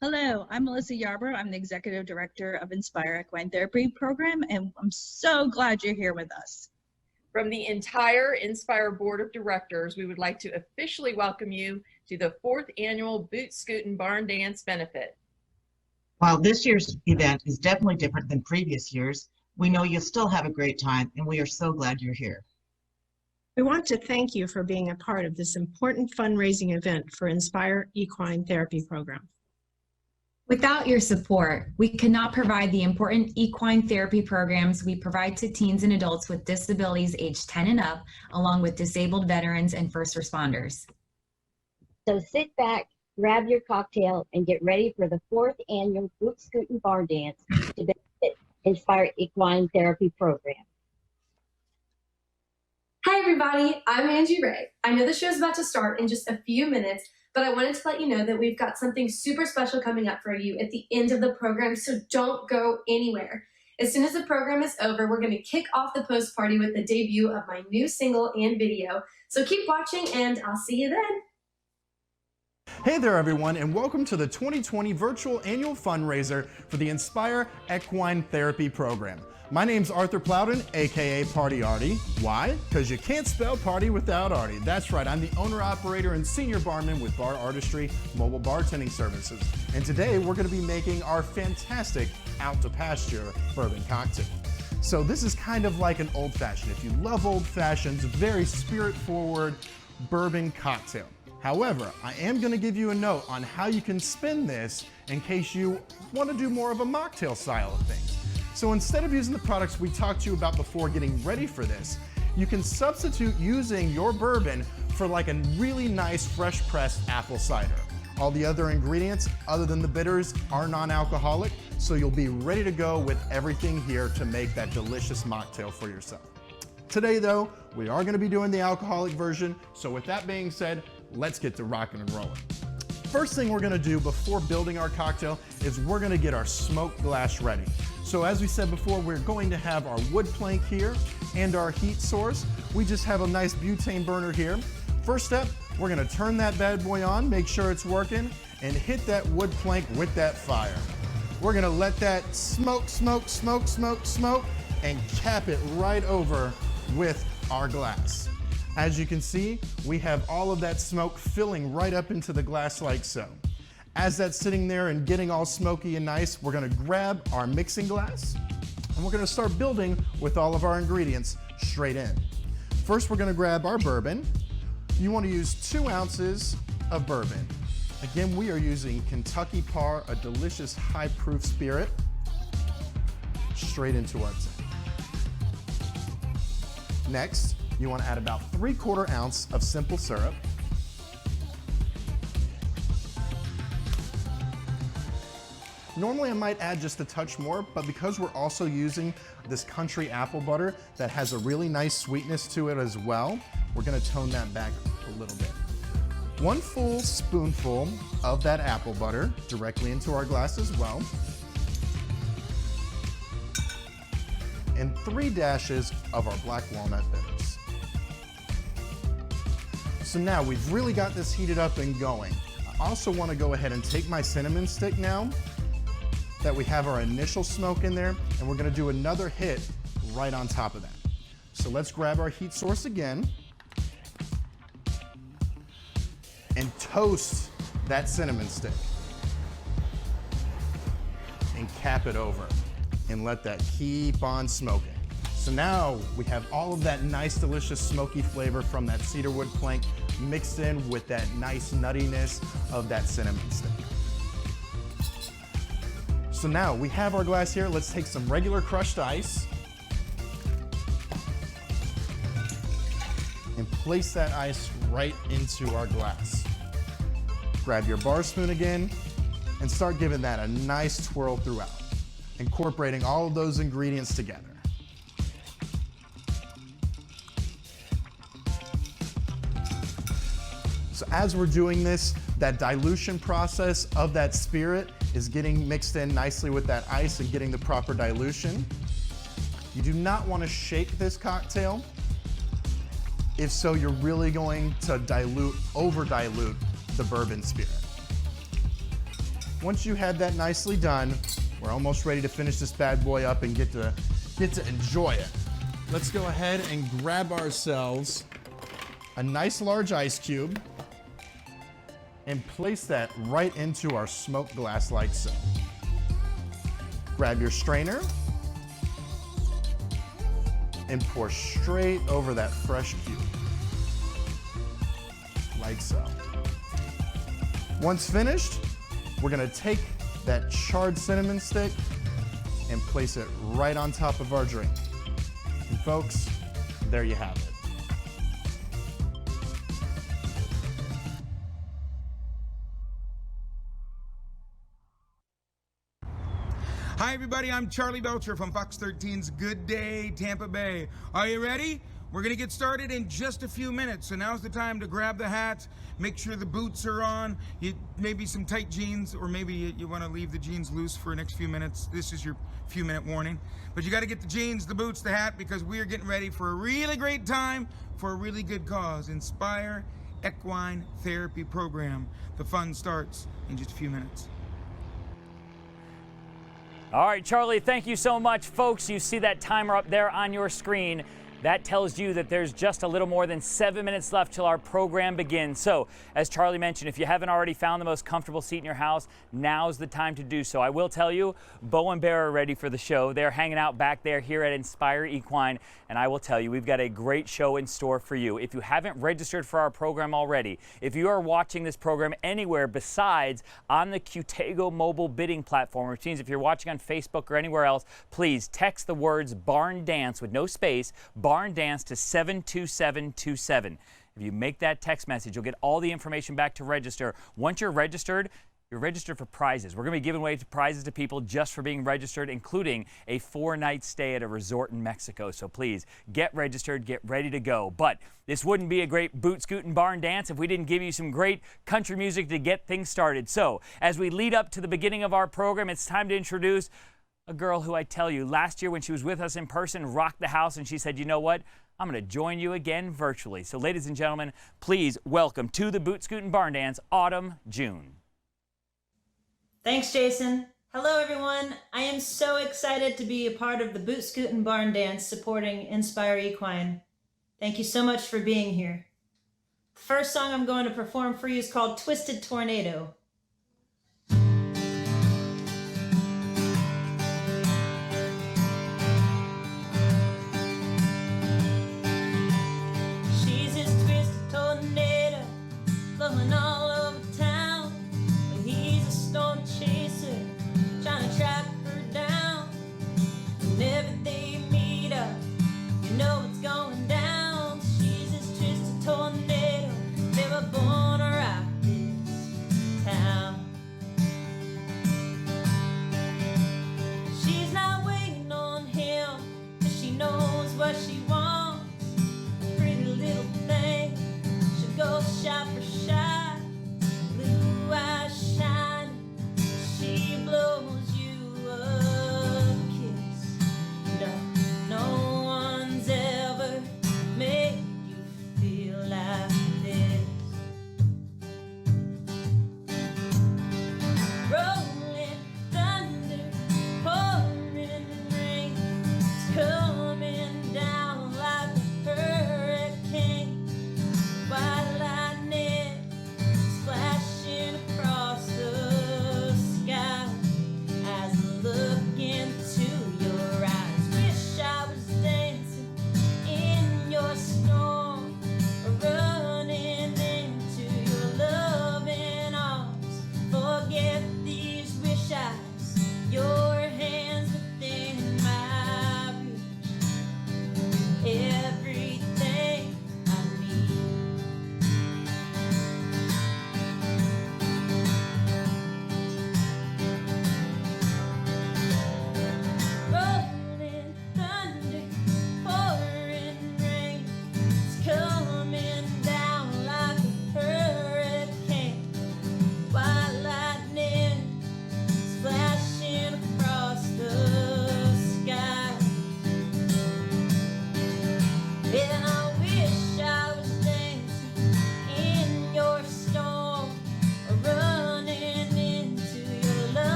Hello, I'm Melissa Yarbrough. I'm the Executive Director of Inspire Equine Therapy Program, and I'm so glad you're here with us. From the entire Inspire Board of Directors, we would like to officially welcome you to the 4th Annual Boot Scootin' Barn Dance Benefit. While this year's event is definitely different than previous years, we know you'll still have a great time, and we are so glad you're here. We want to thank you for being a part of this important fundraising event for Inspire Equine Therapy Program. Without your support, we could not provide the important equine therapy programs we provide to teens and adults with disabilities age 10 and up, along with disabled veterans and first responders. So sit back, grab your cocktail, and get ready for the 4th Annual Boot Scootin' Barn Dance to benefit Inspire Equine Therapy Program. Hi everybody, I'm Angie Ray. I know the show's about to start in just a few minutes, but I wanted to let you know that we've got something super special coming up for you at the end of the program, so don't go anywhere. As soon as the program is over, we're going to kick off the post party with the debut of my new single and video. So keep watching and I'll see you then. Hey there everyone, and welcome to the 2020 virtual annual fundraiser for the Inspire Equine Therapy Program. My name's Arthur Plowden, aka Party Artie. Why? Because you can't spell party without Artie. That's right, I'm the owner, operator, and senior barman with Bar Artistry Mobile Bartending Services. And today we're going to be making our fantastic Out to Pasture bourbon cocktail. So this is kind of like an old fashioned. If you love old fashions, very spirit forward bourbon cocktail. However, I am going to give you a note on how you can spin this in case you want to do more of a mocktail style of things. So instead of using the products we talked to you about before getting ready for this, you can substitute using your bourbon for like a really nice fresh pressed apple cider. All the other ingredients, other than the bitters, are non-alcoholic, so you'll be ready to go with everything here to make that delicious mocktail for yourself. Today though, we are going to be doing the alcoholic version, so with that being said, let's get to rocking and rolling. First thing we're going to do before building our cocktail is we're going to get our smoked glass ready. So as we said before, we're going to have our wood plank here and our heat source. We just have a nice butane burner here. First step, we're going to turn that bad boy on, make sure it's working, and hit that wood plank with that fire. We're going to let that smoke, smoke, smoke, smoke, smoke, and cap it right over with our glass. As you can see, we have all of that smoke filling right up into the glass like so. As that's sitting there and getting all smoky and nice, we're gonna grab our mixing glass and we're gonna start building with all of our ingredients straight in. First, we're gonna grab our bourbon. You wanna use 2 ounces of bourbon. Again, we are using Kentucky Par, a delicious high proof spirit, straight into our tin. Next, you want to add about 3/4 ounce of simple syrup. Normally I might add just a touch more, but because we're also using this country apple butter that has a really nice sweetness to it as well, we're going to tone that back a little bit. 1 full spoonful of that apple butter directly into our glass as well. And 3 dashes of our black walnut bitters. So now we've really got this heated up and going. I also want to go ahead and take my cinnamon stick now that we have our initial smoke in there, and we're going to do another hit right on top of that. So let's grab our heat source again and toast that cinnamon stick and cap it over and let that keep on smoking. So now we have all of that nice, delicious, smoky flavor from that cedarwood plank mixed in with that nice nuttiness of that cinnamon stick. So now we have our glass here. Let's take some regular crushed ice and place that ice right into our glass. Grab your bar spoon again and start giving that a nice twirl throughout, incorporating all of those ingredients together. So as we're doing this, that dilution process of that spirit is getting mixed in nicely with that ice and getting the proper dilution. You do not want to shake this cocktail. If so, you're really going to over dilute the bourbon spirit. once you had that nicely done, we're almost ready to finish this bad boy up and get to enjoy it. Let's go ahead and grab ourselves a nice large ice cube and place that right into our smoked glass like so. Grab your strainer and pour straight over that fresh cube, like so. Once finished, we're gonna take that charred cinnamon stick and place it right on top of our drink. And folks, there you have it. Hi everybody, I'm Charlie Belcher from Fox 13's Good Day Tampa Bay. Are you ready? We're gonna get started in just a few minutes, so now's the time to grab the hat, make sure the boots are on, maybe some tight jeans, or maybe you wanna leave the jeans loose for the next few minutes. This is your few minute warning. But you gotta get the jeans, the boots, the hat, because we are getting ready for a really great time for a really good cause. Inspire Equine Therapy Program. The fun starts in just a few minutes. All right, Charlie, thank you so much. Folks, you see that timer up there on your screen. That tells you that there's just a little more than 7 minutes left till our program begins. So, as Charlie mentioned, if you haven't already found the most comfortable seat in your house, now's the time to do so. I will tell you, Bo and Bear are ready for the show. They're hanging out back there here at Inspire Equine, and I will tell you, we've got a great show in store for you. If you haven't registered for our program already, if you are watching this program anywhere besides on the Qtego mobile bidding platform, which means if you're watching on Facebook or anywhere else, please text the words Barn Dance with no space, Barn Dance to 72727. If you make that text message, you'll get all the information back to register. Once you're registered for prizes. We're going to be giving away prizes to people just for being registered, including a 4-night stay at a resort in Mexico. So please get registered, get ready to go. But this wouldn't be a great boot scootin' barn dance if we didn't give you some great country music to get things started. So as we lead up to the beginning of our program, it's time to introduce a girl who I tell you, last year when she was with us in person, rocked the house, and she said, you know what? I'm going to join you again virtually. So ladies and gentlemen, please welcome to the Boot Scootin' Barn Dance, Autumn June. Thanks, Jason. Hello, everyone. I am so excited to be a part of the Boot Scootin' Barn Dance supporting Inspire Equine. Thank you so much for being here. The first song I'm going to perform for you is called Twisted Tornado. She's this twisted tornado blowing all over town, but he's a storm chaser trying to track her down. Whenever they meet up, you know what's going down. She's this twisted tornado, they were born to rock this town. She's not waiting on him, 'cause she knows what she wants. A pretty little thing, she'll go shot for shot.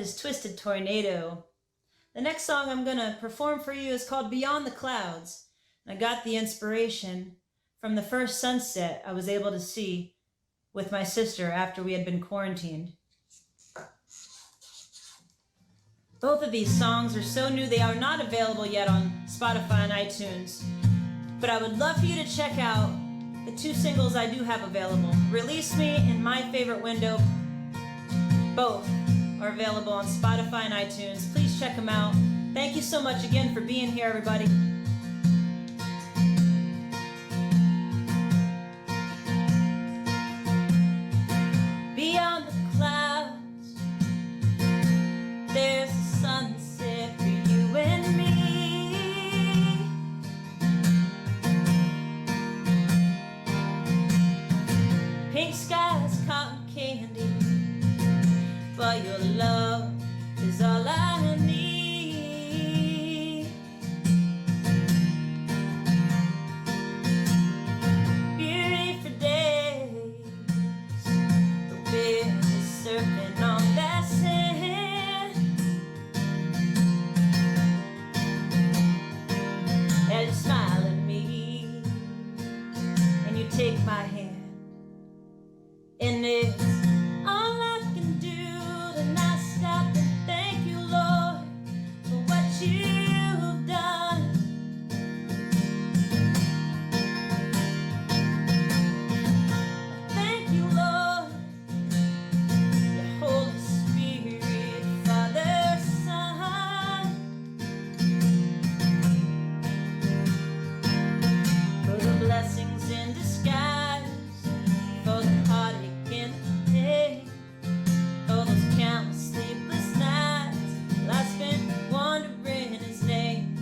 is Twisted Tornado. The next song I'm going to perform for you is called Beyond the Clouds. I got the inspiration from the first sunset I was able to see with my sister after we had been quarantined. Both of these songs are so new they are not available yet on Spotify and iTunes. But I would love for you to check out the 2 singles I do have available, Release Me and My Favorite Window. Both are available on Spotify and iTunes. Please check them out. Thank you so much again for being here, everybody. Beyond the clouds, there's a sunset for you and me. Pink skies, cotton candy, but your love is all I need. Beauty for days, the wind is surfing on that sand. And you smile at me, and you take my hand. And it's all I can do to not stop and thank you, Lord, for what you've done. Thank you, Lord, your Holy Spirit, Father, Son, for the blessings in disguise, for the heartache in the pain, for those countless sleepless nights I spent wondering His name,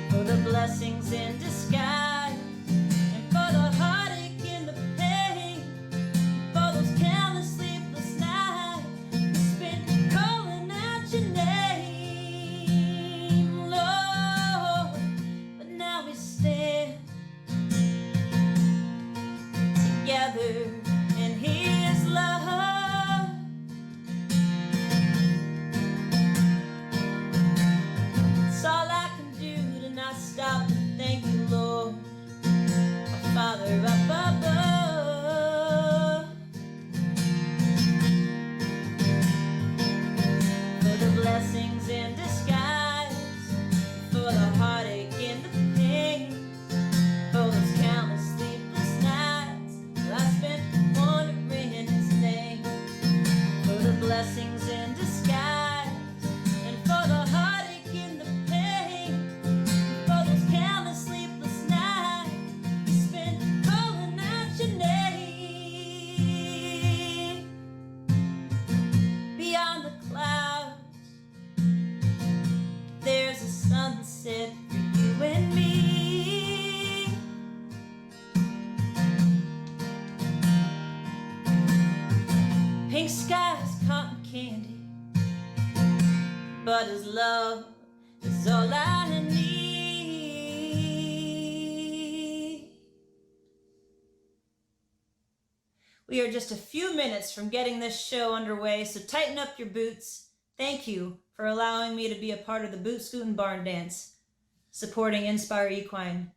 for the blessings in disguise, and for the heartache in the pain, for those countless sleepless nights I spent calling out your name, Lord. But now we stand together in His love. It's all I can do to not stop and thank you, Lord, our Father up above, for the blessings in disguise, for the heartache in the pain, for those countless sleepless nights I spent wondering His name, for the blessings in disguise, and for the heartache in the pain, for those countless sleepless nights I spent calling out your name. Beyond the clouds, there's a sunset for you and me. Pink skies, cotton candy, but His love is all I need. We are just a few minutes from getting this show underway, so tighten up your boots. Thank you for allowing me to be a part of the Boot Scootin' Barn Dance, supporting Inspire Equine.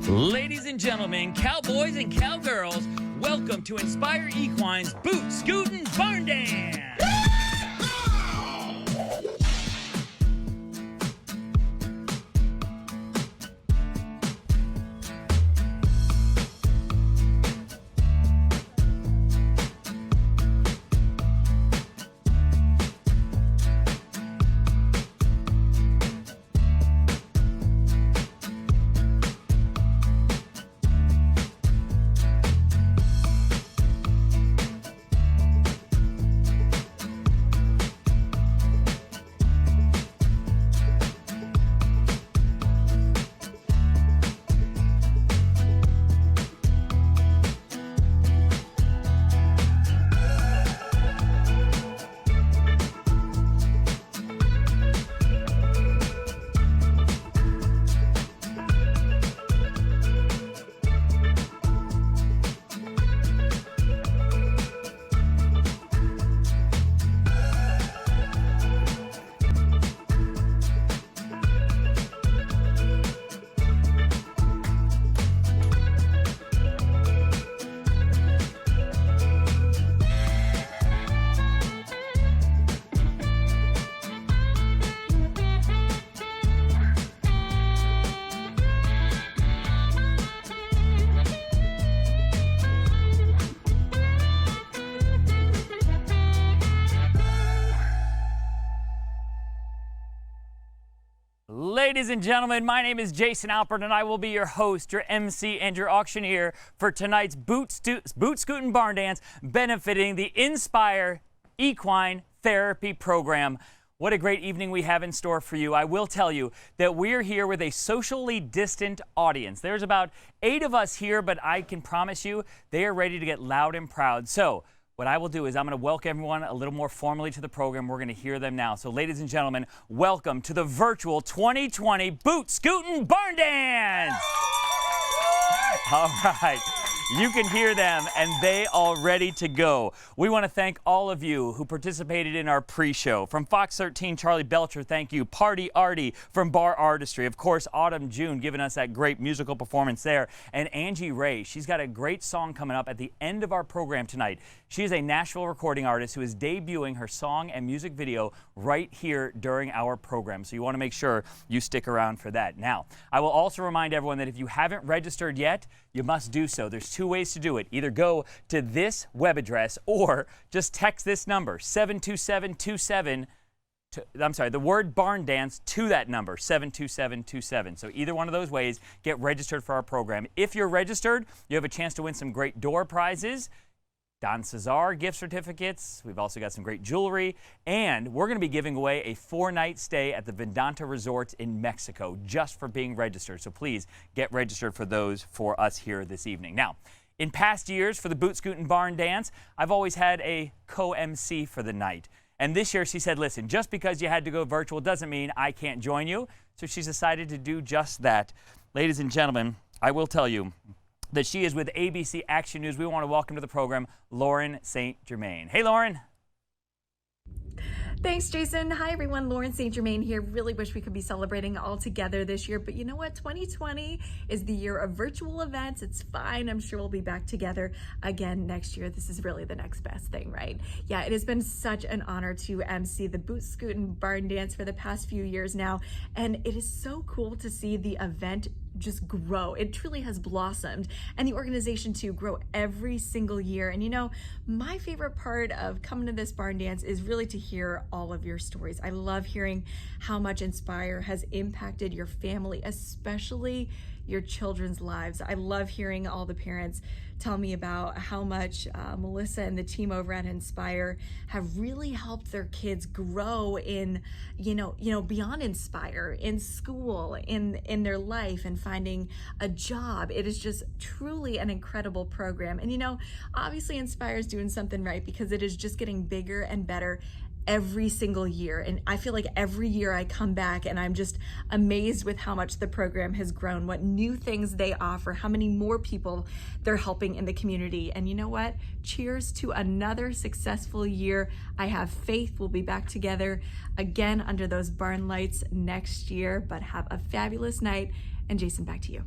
Ladies and gentlemen, cowboys and cowgirls, welcome to Inspire Equine's Boot Scootin' Barn Dance. ladies and gentlemen. My name is Jason Alpert, and I will be your host, your MC, and your auctioneer for tonight's Boot Scootin' Barn Dance, benefiting the Inspire Equine Therapy Program. What a great evening we have in store for you. I will tell you that we're here with a socially distant audience. There's about 8 of us here, but I can promise you they are ready to get loud and proud. So what I will do is I'm going to welcome everyone a little more formally to the program. We're going to hear them now. So ladies and gentlemen, welcome to the virtual 2020 Boot Scootin' Barn Dance. All right. You can hear them, and they are ready to go. We want to thank all of you who participated in our pre-show. From Fox 13, Charlie Belcher, thank you. Party Artie from Bar Artistry. Of course, Autumn June giving us that great musical performance there. And Angie Ray, she's got a great song coming up at the end of our program tonight. She is a Nashville recording artist who is debuting her song and music video right here during our program. So you want to make sure you stick around for that. Now, I will also remind everyone that if you haven't registered yet, you must do so. There's 2 ways to do it. Either go to this web address or just text this number, 72727. The word barn dance to that number, 72727. So either one of those ways, get registered for our program. If you're registered, you have a chance to win some great door prizes, Don Cesar gift certificates. We've also got some great jewelry, and we're going to be giving away a 4-night stay at the Vedanta Resort in Mexico just for being registered. So please get registered for those for us here this evening. Now, in past years for the Boot Scootin' Barn Dance, I've always had a co-MC for the night. And this year she said, listen, just because you had to go virtual doesn't mean I can't join you. So she's decided to do just that. Ladies and gentlemen, I will tell you that she is with ABC Action News. We want to welcome to the program Lauren St. Germain. Hey, Lauren. Thanks, Jason. Hi, everyone. Lauren St. Germain here. Really wish we could be celebrating all together this year, but you know what? 2020 is the year of virtual events. It's fine. I'm sure we'll be back together again next year. This is really the next best thing, right? Yeah, it has been such an honor to MC the Boot Scootin' Barn Dance for the past few years now, and it is so cool to see the event just grow. It truly has blossomed, and the organization to grow every single year. And you know, my favorite part of coming to this barn dance is really to hear all of your stories. I love hearing how much Inspire has impacted your family, especially your children's lives. I love hearing all the parents tell me about how much Melissa and the team over at Inspire have really helped their kids grow in, you know, beyond Inspire, in school, in their life, and finding a job. It is just truly an incredible program. And you know, obviously Inspire is doing something right because it is just getting bigger and better every single year. And I feel like every year I come back and I'm just amazed with how much the program has grown, what new things they offer, how many more people they're helping in the community. And you know what? Cheers to another successful year. I have faith we'll be back together again under those barn lights next year, but have a fabulous night. And Jason, back to you.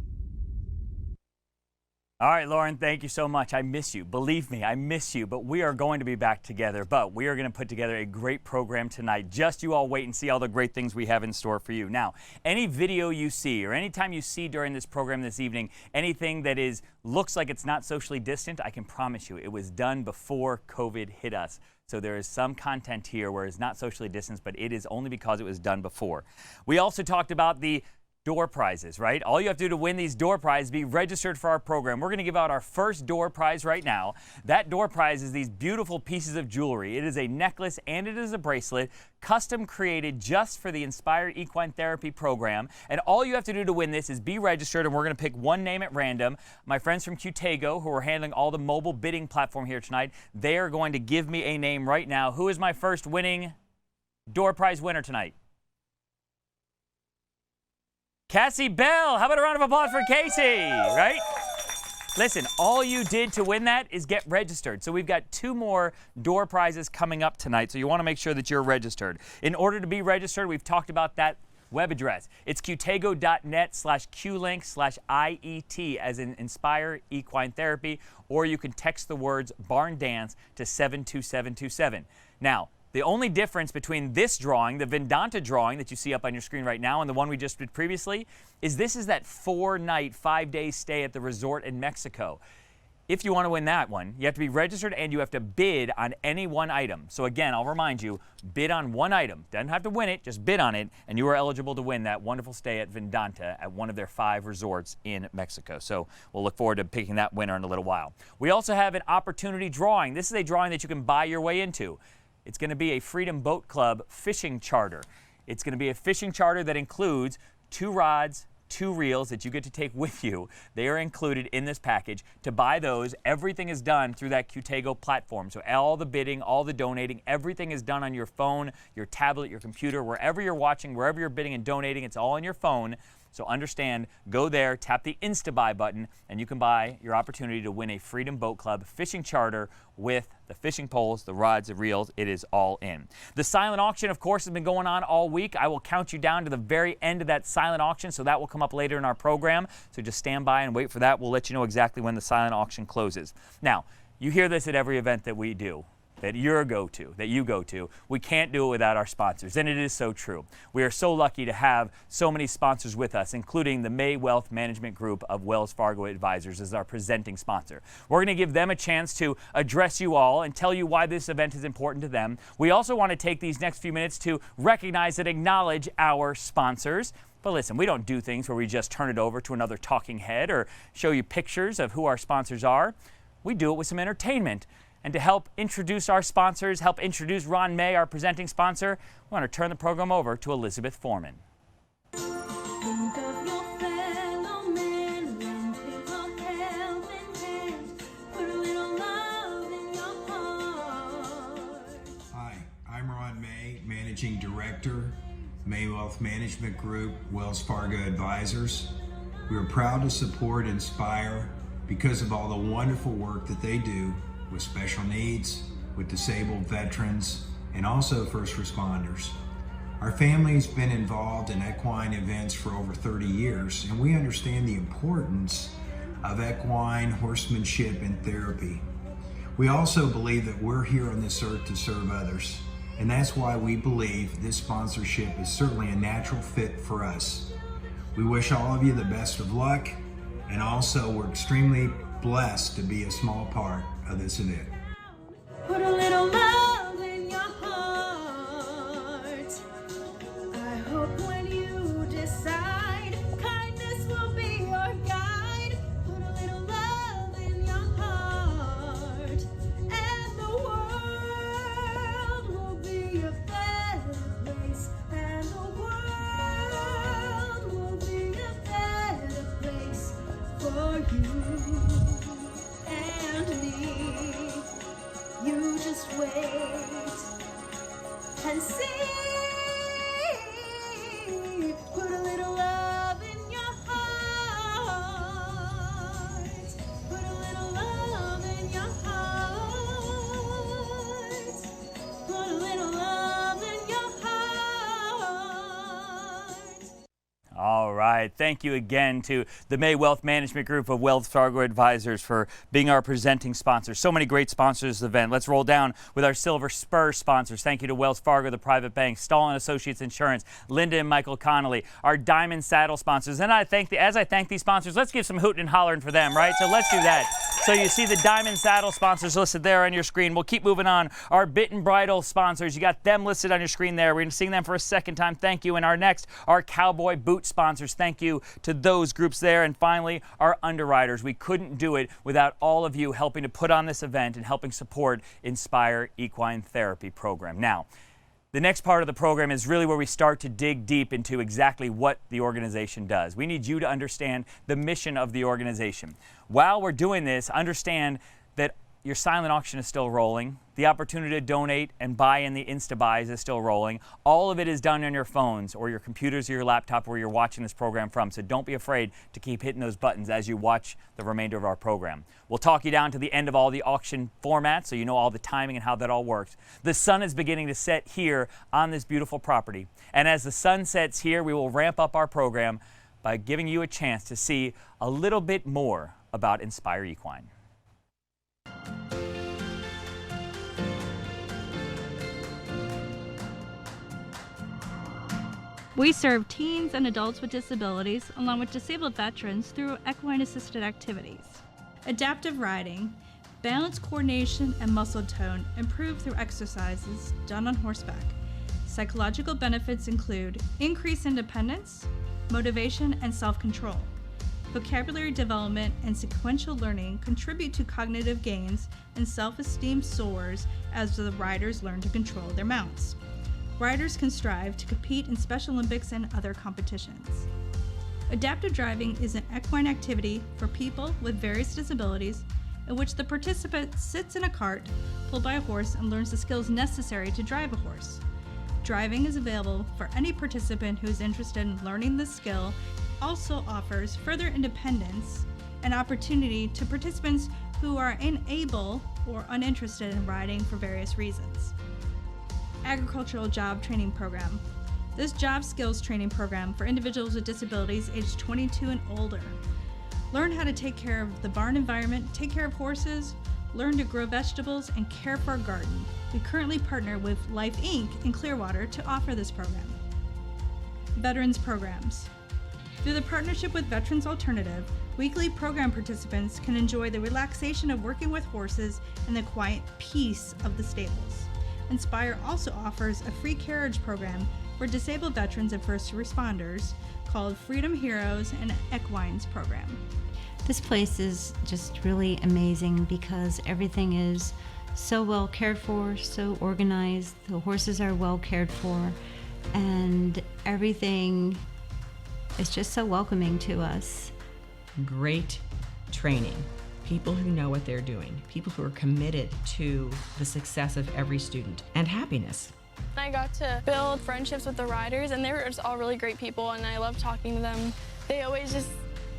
All right, Lauren, thank you so much. I miss you. Believe me, I miss you. But we are going to be back together. But we are going to put together a great program tonight. Just you all wait and see all the great things we have in store for you. Now, any video you see or anytime you see during this program this evening, anything that looks like it's not socially distant, I can promise you it was done before COVID hit us. So there is some content here where it's not socially distanced, but it is only because it was done before. We also talked about the door prizes, right? All you have to do to win these door prizes is be registered for our program. We're going to give out our first door prize right now. That door prize is these beautiful pieces of jewelry. It is a necklace and it is a bracelet, custom created just for the Inspire Equine Therapy program. And all you have to do to win this is be registered, and we're going to pick one name at random. My friends from Qtago, who are handling all the mobile bidding platform here tonight, they are going to give me a name right now. Who is my first winning door prize winner tonight? Cassie Bell. How about a round of applause for Casey, right? Listen, all you did to win that is get registered. So we've got 2 more door prizes coming up tonight, so you want to make sure that you're registered. In order to be registered, we've talked about that web address. It's qtago.net/qlink/IET as in Inspire Equine Therapy, or you can text the words Barn Dance to 72727. Now, the only difference between this drawing, the Vedanta drawing that you see up on your screen right now, and the one we just did previously, is this is that 4-night, 5-day stay at the resort in Mexico. if you want to win that one, you have to be registered and you have to bid on any one item. So again, I'll remind you, bid on one item. Doesn't have to win it, just bid on it, and you are eligible to win that wonderful stay at Vedanta at one of their 5 resorts in Mexico. So we'll look forward to picking that winner in a little while. We also have an opportunity drawing. This is a drawing that you can buy your way into. It's going to be a Freedom Boat Club fishing charter. It's going to be a fishing charter that includes 2 rods, 2 reels that you get to take with you. They are included in this package. To buy those, everything is done through that Qtego platform. So all the bidding, all the donating, everything is done on your phone, your tablet, your computer, wherever you're watching, wherever you're bidding and donating, it's all on your phone. So understand, go there, tap the Insta-Buy button, and you can buy your opportunity to win a Freedom Boat Club fishing charter with the fishing poles, the rods, the reels. It is all in. The silent auction, of course, has been going on all week. I will count you down to the very end of that silent auction, so that will come up later in our program. So just stand by and wait for that. We'll let you know exactly when the silent auction closes. Now, you hear this at every event that we do, that you go to. We can't do it without our sponsors, and it is so true. We are so lucky to have so many sponsors with us, including the May Wealth Management Group of Wells Fargo Advisors as our presenting sponsor. We're going to give them a chance to address you all and tell you why this event is important to them. We also want to take these next few minutes to recognize and acknowledge our sponsors. But listen, we don't do things where we just turn it over to another talking head or show you pictures of who our sponsors are. We do it with some entertainment. And to help introduce our sponsors, help introduce Ron May, our presenting sponsor, we want to turn the program over to Elizabeth Foreman. Think of your fellow man, lend him a helping hand, put a little love in your heart. Hi, I'm Ron May, Managing Director, May Wealth Management Group, Wells Fargo Advisors. We are proud to support Inspire because of all the wonderful work that they do with special needs, with disabled veterans, and also first responders. Our family's been involved in equine events for over 30 years, and we understand the importance of equine horsemanship and therapy. We also believe that we're here on this earth to serve others, and that's why we believe this sponsorship is certainly a natural fit for us. We wish all of you the best of luck, and also we're extremely blessed to be a small part of this event. Put a little love in your heart. I hope when you decide, kindness will be your guide. Put a little love in your heart, and the world will be a better place. And the world will be a better place for you and me. You just wait and see. Put a little love in your heart. Put a little love in your heart. Put a little love in your heart. All right. Thank you again to the May Wealth Management Group of Wells Fargo Advisors for being our presenting sponsor. So many great sponsors of the event. Let's roll down with our Silver Spur sponsors. Thank you to Wells Fargo, the private bank, Stahl & Associates Insurance, Linda and Michael Connolly, our Diamond Saddle sponsors. And as I thank these sponsors, let's give some hooting and hollering for them, right? So let's do that. So you see the Diamond Saddle sponsors listed there on your screen. We'll keep moving on. Our Bit and Bridle sponsors, you got them listed on your screen there. We're going to sing them for a second time. Thank you. And our next, our Cowboy Boot sponsors. Thank you to those groups there. And finally, our underwriters. We couldn't do it without all of you helping to put on this event and helping support Inspire Equine Therapy Program. Now, the next part of the program is really where we start to dig deep into exactly what the organization does. We need you to understand the mission of the organization. While we're doing this, understand that your silent auction is still rolling. The opportunity to donate and buy in the Insta-Buys is still rolling. All of it is done on your phones or your computers or your laptop where you're watching this program from. So don't be afraid to keep hitting those buttons as you watch the remainder of our program. We'll talk you down to the end of all the auction formats so you know all the timing and how that all works. The sun is beginning to set here on this beautiful property. And as the sun sets here, we will ramp up our program by giving you a chance to see a little bit more about Inspire Equine. We serve teens and adults with disabilities, along with disabled veterans, through equine-assisted activities. Adaptive riding, balance, coordination, and muscle tone improved through exercises done on horseback. Psychological benefits include increased independence, motivation, and self-control. Vocabulary development and sequential learning contribute to cognitive gains, and self-esteem soars as the riders learn to control their mounts. Riders can strive to compete in Special Olympics and other competitions. Adaptive driving is an equine activity for people with various disabilities in which the participant sits in a cart pulled by a horse and learns the skills necessary to drive a horse. Driving is available for any participant who is interested in learning this skill. Also offers further independence and opportunity to participants who are unable or uninterested in riding for various reasons. Agricultural Job Training Program. This job skills training program for individuals with disabilities aged 22 and older. Learn how to take care of the barn environment, take care of horses, learn to grow vegetables, and care for a garden. We currently partner with Life Inc. in Clearwater to offer this program. Veterans Programs. Through the partnership with Veterans Alternative, weekly program participants can enjoy the relaxation of working with horses and the quiet peace of the stables. Inspire also offers a free carriage program for disabled veterans and first responders called Freedom Heroes and Equines program. This place is just really amazing because everything is so well cared for, so organized. The horses are well cared for, and everything is just so welcoming to us. Great training. People who know what they're doing. People who are committed to the success of every student and happiness. I got to build friendships with the riders, and they were just all really great people, and I love talking to them. They always just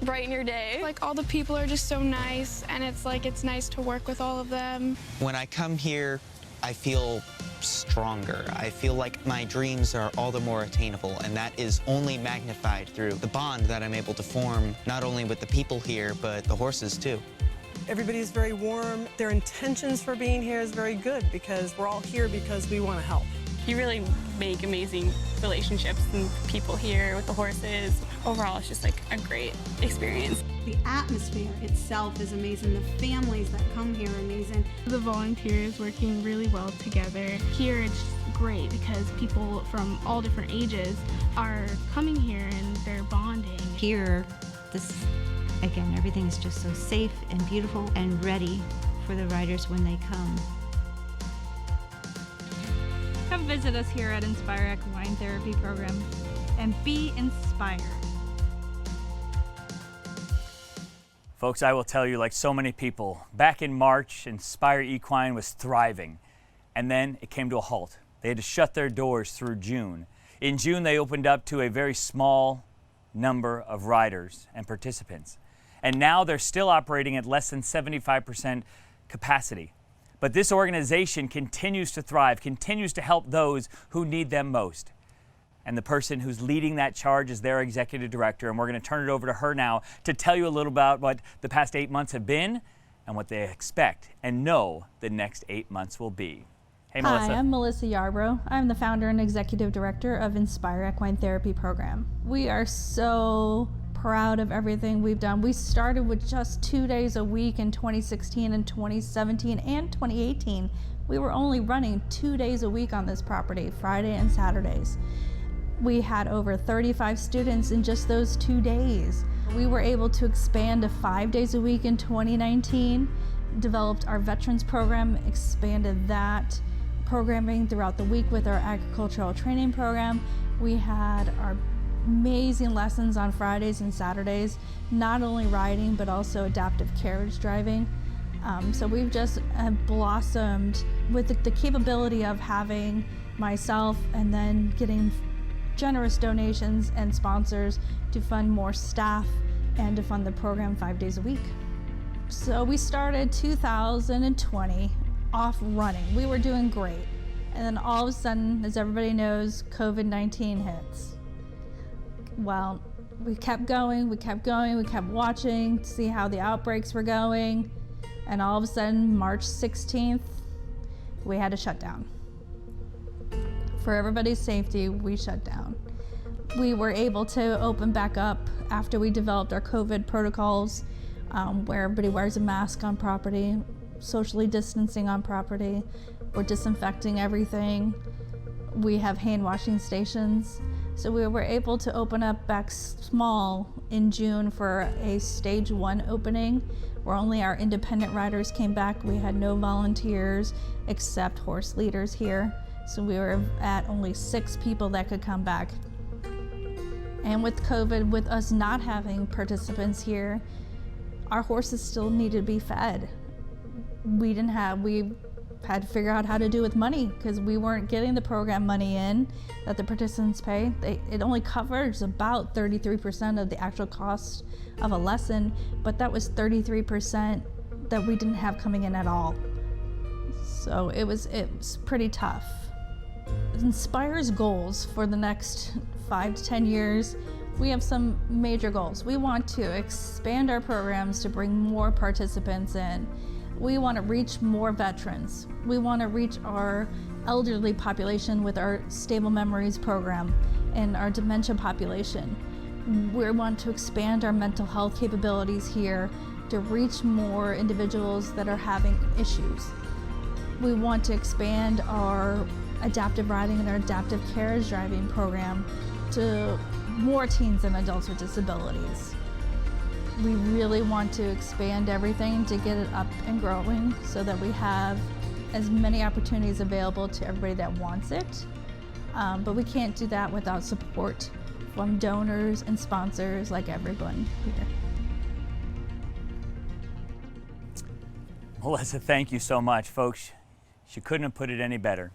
brighten your day. Like, all the people are just so nice, and it's nice to work with all of them. When I come here, I feel stronger. I feel like my dreams are all the more attainable, and that is only magnified through the bond that I'm able to form, not only with the people here, but the horses too. Everybody's very warm. Their intentions for being here is very good because we're all here because we want to help. You really make amazing relationships and people here with the horses. Overall, it's just like a great experience. The atmosphere itself is amazing. The families that come here are amazing. The volunteers working really well together. Here it's great because people from all different ages are coming here and they're bonding. Here, again, everything is just so safe and beautiful and ready for the riders when they come. Come visit us here at Inspire Equine Therapy Program and be inspired. Folks, I will tell you, like so many people, back in March, Inspire Equine was thriving, and then it came to a halt. They had to shut their doors through June. In June, they opened up to a very small number of riders and participants, and now they're still operating at less than 75% capacity. But this organization continues to thrive, continues to help those who need them most. And the person who's leading that charge is their executive director, and we're going to turn it over to her now to tell you a little about what the past 8 months have been and what they expect and know the next 8 months will be. Hey, Melissa. Hi, I'm Melissa Yarbrough. I'm the founder and executive director of Inspire Equine Therapy Program. We are so proud of everything we've done. We started with just 2 days a week in 2016 and 2017 and 2018. We were only running 2 days a week on this property, Friday and Saturdays. We had over 35 students in just those 2 days. We were able to expand to 5 days a week in 2019, developed our veterans program, expanded that programming throughout the week with our agricultural training program. We had our amazing lessons on Fridays and Saturdays, not only riding but also adaptive carriage driving. So we've just blossomed with the capability of having myself and then getting generous donations and sponsors to fund more staff and to fund the program 5 days a week. So we started 2020 off running. We were doing great. And then all of a sudden, as everybody knows, COVID-19 hits. Well, we kept going, we kept watching to see how the outbreaks were going. And all of a sudden, March 16th, we had to shut down. For everybody's safety, we shut down. We were able to open back up after we developed our COVID protocols where everybody wears a mask on property, socially distancing on property. We're disinfecting everything. We have hand washing stations. So we were able to open up back small in June for a stage 1 opening, where only our independent riders came back. We had no volunteers except horse leaders here. So we were at only 6 people that could come back. And with COVID, with us not having participants here, our horses still needed to be fed. We had to figure out how to do with money because we weren't getting the program money in that the participants pay. It only covers about 33% of the actual cost of a lesson, but that was 33% that we didn't have coming in at all. So it was pretty tough. Inspire's goals for the next 5 to 10 years, we have some major goals. We want to expand our programs to bring more participants in. We want to reach more veterans. We want to reach our elderly population with our Stable Memories program and our dementia population. We want to expand our mental health capabilities here to reach more individuals that are having issues. We want to expand our adaptive riding and our adaptive carriage driving program to more teens and adults with disabilities. We really want to expand everything to get it up and growing so that we have as many opportunities available to everybody that wants it. But we can't do that without support from donors and sponsors like everyone here. Melissa, thank you so much. Folks, she couldn't have put it any better.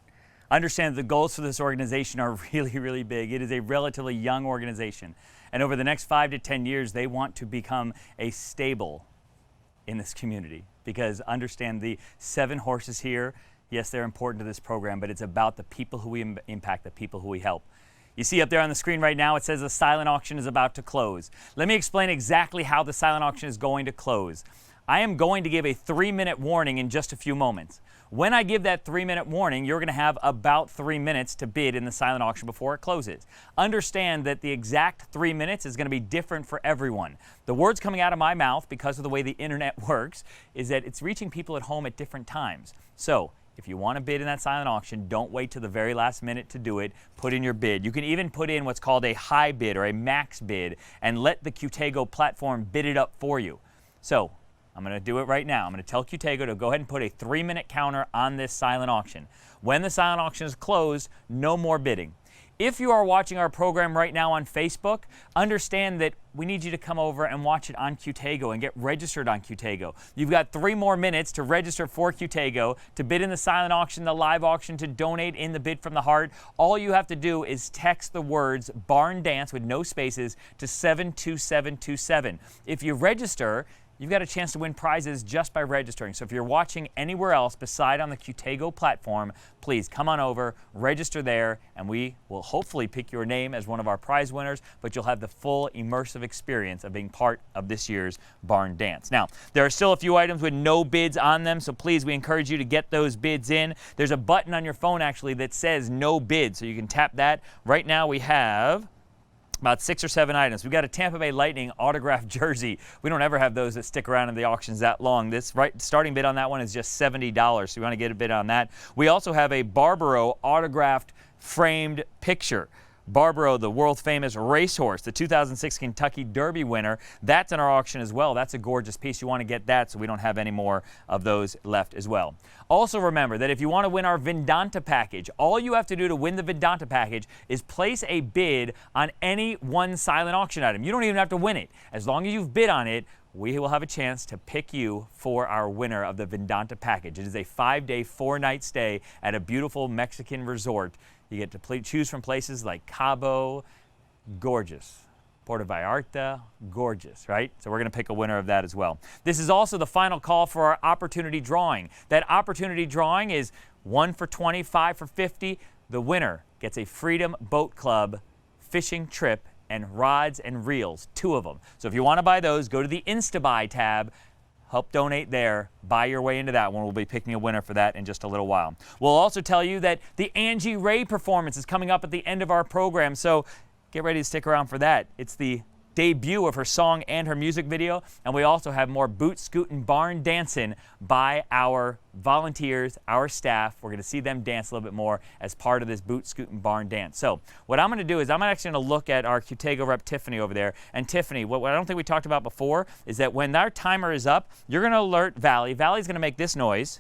Understand that the goals for this organization are really, really big. It is a relatively young organization. And over the next 5 to 10 years, they want to become a stable in this community. Because understand the 7 horses here, yes, they're important to this program, but it's about the people who we impact, the people who we help. You see up there on the screen right now, it says the silent auction is about to close. Let me explain exactly how the silent auction is going to close. I am going to give a 3-minute warning in just a few moments. When I give that 3-minute warning, you're going to have about 3 minutes to bid in the silent auction before it closes. Understand that the exact 3 minutes is going to be different for everyone. The words coming out of my mouth, because of the way the internet works, is that it's reaching people at home at different times. So if you want to bid in that silent auction, don't wait till the very last minute to do it. Put in your bid. You can even put in what's called a high bid or a max bid and let the Qtego platform bid it up for you. So I'm going to do it right now. I'm going to tell Qtego to go ahead and put a 3-minute counter on this silent auction. When the silent auction is closed, no more bidding. If you are watching our program right now on Facebook, understand that we need you to come over and watch it on Qtego and get registered on Qtego. You've got 3 more minutes to register for Qtego, to bid in the silent auction, the live auction, to donate in the Bid from the Heart. All you have to do is text the words Barn Dance with no spaces to 72727. If you register, you've got a chance to win prizes just by registering. So if you're watching anywhere else beside on the Qtego platform, please come on over, register there, and we will hopefully pick your name as one of our prize winners, but you'll have the full immersive experience of being part of this year's Barn Dance. Now, there are still a few items with no bids on them, so please, we encourage you to get those bids in. There's a button on your phone, actually, that says no bid, so you can tap that. Right now, we have about 6 or 7 items. We've got a Tampa Bay Lightning autographed jersey. We don't ever have those that stick around in the auctions that long. This starting bid on that one is just $70, so we want to get a bid on that. We also have a Barbaro autographed framed picture. Barbaro, the world famous racehorse, the 2006 Kentucky Derby winner, that's in our auction as well. That's a gorgeous piece. You want to get that so we don't have any more of those left as well. Also remember that if you want to win our Vedanta package, all you have to do to win the Vedanta package is place a bid on any one silent auction item. You don't even have to win it. As long as you've bid on it, we will have a chance to pick you for our winner of the Vedanta package. It is a 5-day, 4-night stay at a beautiful Mexican resort. You get to choose from places like Cabo, gorgeous. Puerto Vallarta, gorgeous, right? So we're going to pick a winner of that as well. This is also the final call for our opportunity drawing. That opportunity drawing is 1 for 20, 5 for 50. The winner gets a Freedom Boat Club fishing trip and rods and reels, 2 of them. So if you want to buy those, go to the Instabuy tab. Help donate there. Buy your way into that one. We'll be picking a winner for that in just a little while. We'll also tell you that the Angie Ray performance is coming up at the end of our program, so get ready to stick around for that. It's the debut of her song and her music video. And we also have more boot scootin' barn dancing by our volunteers, our staff. We're going to see them dance a little bit more as part of this boot scootin' barn dance. So what I'm going to do is I'm actually going to look at our Qtego rep Tiffany over there. And Tiffany, what I don't think we talked about before is that when our timer is up, you're going to alert Valley. Valley's going to make this noise.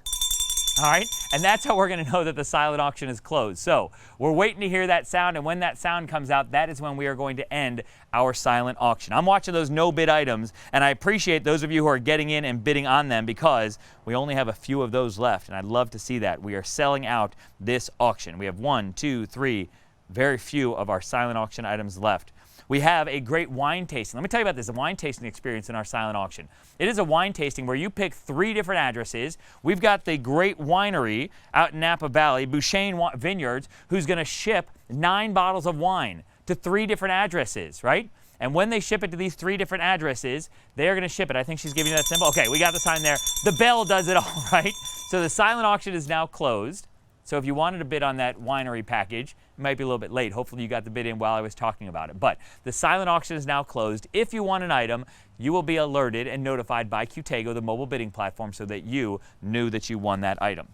All right, and that's how we're going to know that the silent auction is closed. So we're waiting to hear that sound, and when that sound comes out, that is when we are going to end our silent auction. I'm watching those no-bid items, and I appreciate those of you who are getting in and bidding on them because we only have a few of those left, and I'd love to see that. We are selling out this auction. We have 1, 2, 3, very few of our silent auction items left. We have a great wine tasting. Let me tell you about this, the wine tasting experience in our silent auction. It is a wine tasting where you pick 3 different addresses. We've got the great winery out in Napa Valley, Bouchain Vineyards, who's going to ship 9 bottles of wine to 3 different addresses, right? And when they ship it to these 3 different addresses, they are going to ship it. I think she's giving you that symbol. Okay, we got the sign there. The bell does it all, right? So the silent auction is now closed. So if you wanted to bid on that winery package, it might be a little bit late. Hopefully you got the bid in while I was talking about it. But the silent auction is now closed. If you want an item, you will be alerted and notified by Qtego, the mobile bidding platform, so that you knew that you won that item.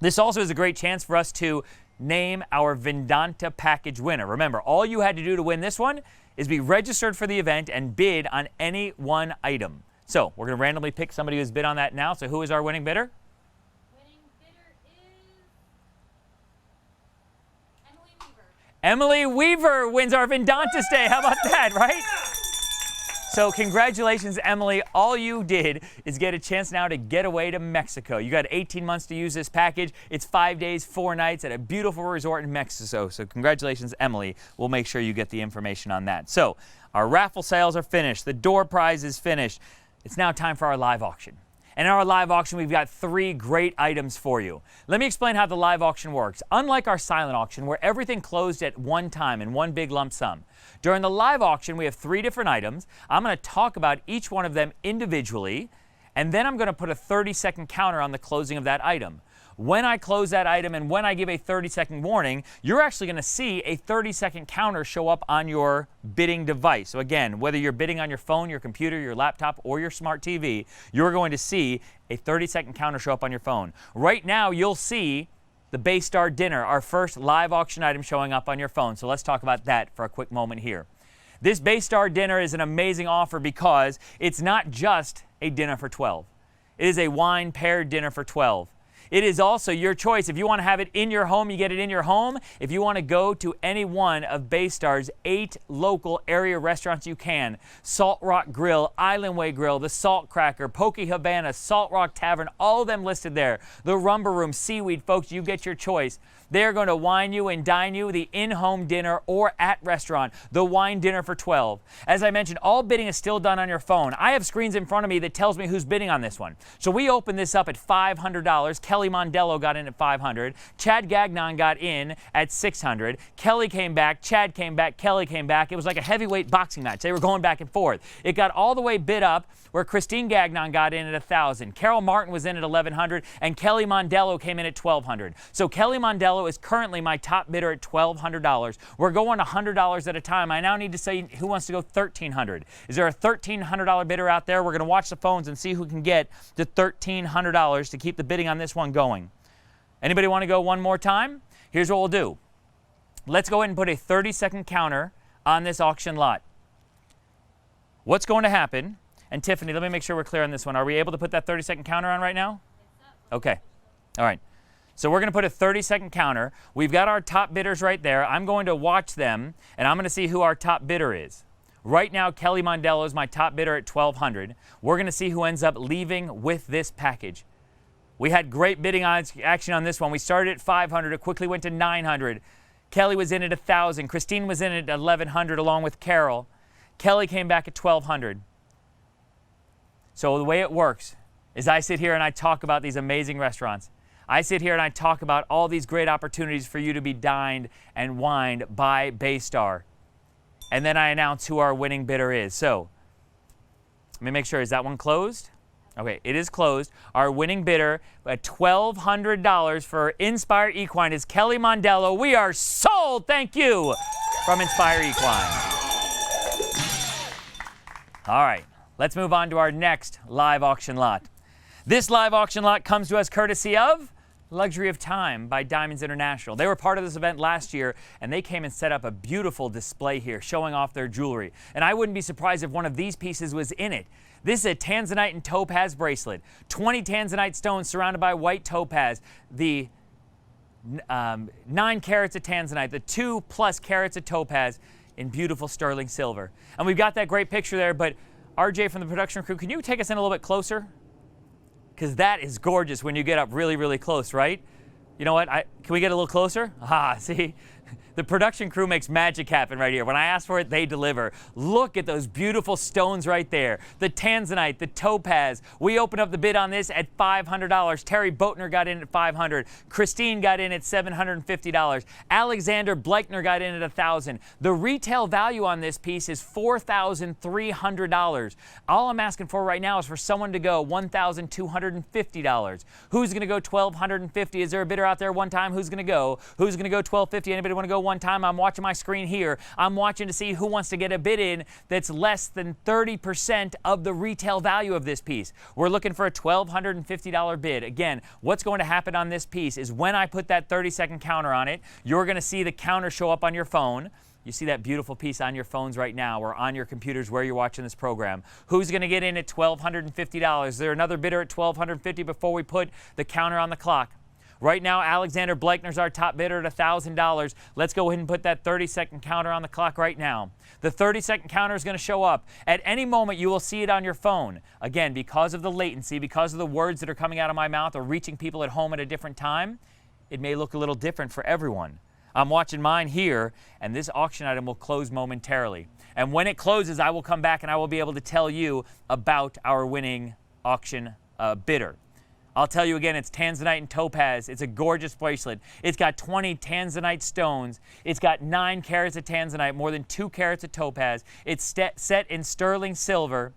This also is a great chance for us to name our Vendanta package winner. Remember, all you had to do to win this one is be registered for the event and bid on any one item. So we're going to randomly pick somebody who's bid on that now. So who is our winning bidder? Emily Weaver wins our Vendanta stay. How about that, right? So congratulations, Emily. All you did is get a chance now to get away to Mexico. You got 18 months to use this package. It's 5 days, 4 nights at a beautiful resort in Mexico. So congratulations, Emily. We'll make sure you get the information on that. So our raffle sales are finished. The door prize is finished. It's now time for our live auction. And in our live auction, we've got 3 great items for you. Let me explain how the live auction works. Unlike our silent auction, where everything closed at one time in one big lump sum, during the live auction, we have 3 different items. I'm going to talk about each one of them individually, and then I'm going to put a 30-second counter on the closing of that item. When I close that item and when I give a 30-second warning, you're actually going to see a 30-second counter show up on your bidding device. So again, whether you're bidding on your phone, your computer, your laptop, or your smart TV, you're going to see a 30-second counter show up on your phone. Right now, you'll see the Baystar dinner, our first live auction item showing up on your phone. So let's talk about that for a quick moment here. This Baystar dinner is an amazing offer because it's not just a dinner for 12. It is a wine paired dinner for 12. It is also your choice. If you want to have it in your home, you get it in your home. If you want to go to any one of Baystar's 8 local area restaurants, you can. Salt Rock Grill, Island Way Grill, the Salt Cracker, Poke Havana, Salt Rock Tavern, all of them listed there. The Rumbar Room, Seaweed, folks, you get your choice. They're going to wine you and dine you, the in-home dinner or at restaurant, the wine dinner for 12. As I mentioned, all bidding is still done on your phone. I have screens in front of me that tells me who's bidding on this one. So we opened this up at $500. Kelly Mondello got in at $500. Chad Gagnon got in at $600. Kelly came back, Chad came back, Kelly came back. It was like a heavyweight boxing match. They were going back and forth. It got all the way bid up where Christine Gagnon got in at $1,000. Carol Martin was in at $1,100, and Kelly Mondello came in at $1,200. So Kelly Mondello is currently my top bidder at $1,200. We're going $100 at a time. I now need to say who wants to go $1,300. Is there a $1,300 bidder out there? We're going to watch the phones and see who can get to $1,300 to keep the bidding on this one going. Anybody want to go one more time? Here's what we'll do. Let's go ahead and put a 30-second counter on this auction lot. What's going to happen? And Tiffany, let me make sure we're clear on this one. Are we able to put that 30-second counter on right now? Okay. All right. So we're going to put a 30-second counter. We've got our top bidders right there. I'm going to watch them, and I'm going to see who our top bidder is. Right now, Kelly Mondello is my top bidder at $1,200. We're going to see who ends up leaving with this package. We had great bidding action on this one. We started at $500. It quickly went to $900. Kelly was in at $1,000. Christine was in at $1,100 along with Carol. Kelly came back at $1,200. So the way it works is I sit here and I talk about these amazing restaurants. I sit here and I talk about all these great opportunities for you to be dined and wined by Baystar. And then I announce who our winning bidder is. So let me make sure, is that one closed? Okay, it is closed. Our winning bidder at $1,200 for Inspire Equine is Kelly Mondello. We are sold, thank you, from Inspire Equine. All right, let's move on to our next live auction lot. This live auction lot comes to us courtesy of Luxury of Time by Diamonds International. They were part of this event last year, and they came and set up a beautiful display here showing off their jewelry. And I wouldn't be surprised if one of these pieces was in it. This is a tanzanite and topaz bracelet. 20 tanzanite stones surrounded by white topaz. The 9 carats of tanzanite, the 2+ carats of topaz in beautiful sterling silver. And we've got that great picture there, but RJ from the production crew, can you take us in a little bit closer? Because that is gorgeous when you get up really, really close, right? You know what? Can we get a little closer? Ah, see? The production crew makes magic happen right here. When I ask for it, they deliver. Look at those beautiful stones right there. The tanzanite, the topaz. We opened up the bid on this at $500. Terry Boatner got in at $500. Christine got in at $750. Alexander Bleichner got in at $1,000. The retail value on this piece is $4,300. All I'm asking for right now is for someone to go $1,250. Who's going to go $1,250? Is there a bidder out there one time? Who's going to go? Who's going to go $1,250? Anybody want to go one time? I'm watching my screen here. I'm watching to see who wants to get a bid in that's less than 30% of the retail value of this piece. We're looking for a $1,250 bid. Again, what's going to happen on this piece is when I put that 30-second counter on it, you're going to see the counter show up on your phone. You see that beautiful piece on your phones right now or on your computers where you're watching this program. Who's going to get in at $1,250? Is there another bidder at $1,250 before we put the counter on the clock? Right now, Alexander Bleichner's our top bidder at $1,000. Let's go ahead and put that 30-second counter on the clock right now. The 30-second counter is going to show up. At any moment, you will see it on your phone. Again, because of the latency, because of the words that are coming out of my mouth or reaching people at home at a different time, it may look a little different for everyone. I'm watching mine here, and this auction item will close momentarily. And when it closes, I will come back and I will be able to tell you about our winning auction bidder. I'll tell you again, it's tanzanite and topaz. It's a gorgeous bracelet. It's got 20 tanzanite stones. It's got 9 carats of tanzanite, more than 2 carats of topaz. It's set in sterling silver.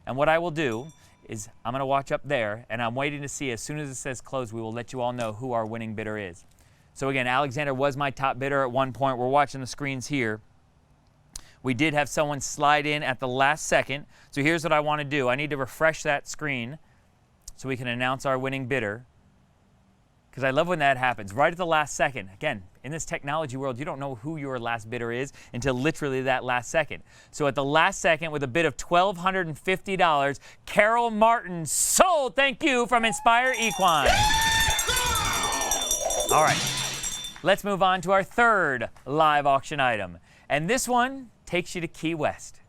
And what I will do is I'm going to watch up there, and I'm waiting to see as soon as it says close, we will let you all know who our winning bidder is. So again, Alexander was my top bidder at one point. We're watching the screens here. We did have someone slide in at the last second. So here's what I want to do. I need to refresh that screen so we can announce our winning bidder, because I love when that happens, right at the last second. Again, in this technology world, you don't know who your last bidder is until literally that last second. So at the last second, with a bid of $1,250, Carol Martin sold, thank you, from Inspire Equine. All right, let's move on to our third live auction item. And this one takes you to Key West.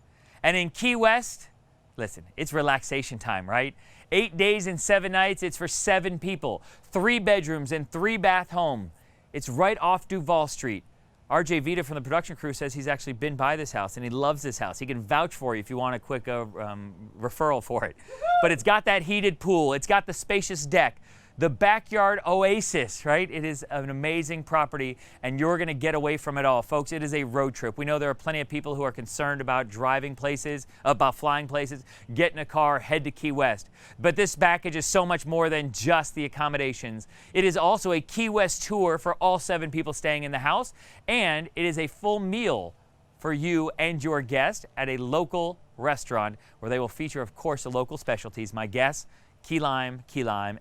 And in Key West, listen, it's relaxation time, right? 8 days and 7 nights. It's for 7 people. 3 bedrooms and 3-bath home. It's right off Duval Street. RJ Vita from the production crew says he's actually been by this house and he loves this house. He can vouch for you if you want a quick referral for it. But it's got that heated pool. It's got the spacious deck. The backyard oasis, right? It is an amazing property, and you're going to get away from it all. Folks, it is a road trip. We know there are plenty of people who are concerned about driving places, about flying places. Get in a car, head to Key West. But this package is so much more than just the accommodations. It is also a Key West tour for all 7 people staying in the house, and it is a full meal for you and your guest at a local restaurant where they will feature, of course, the local specialties. My guess, key lime,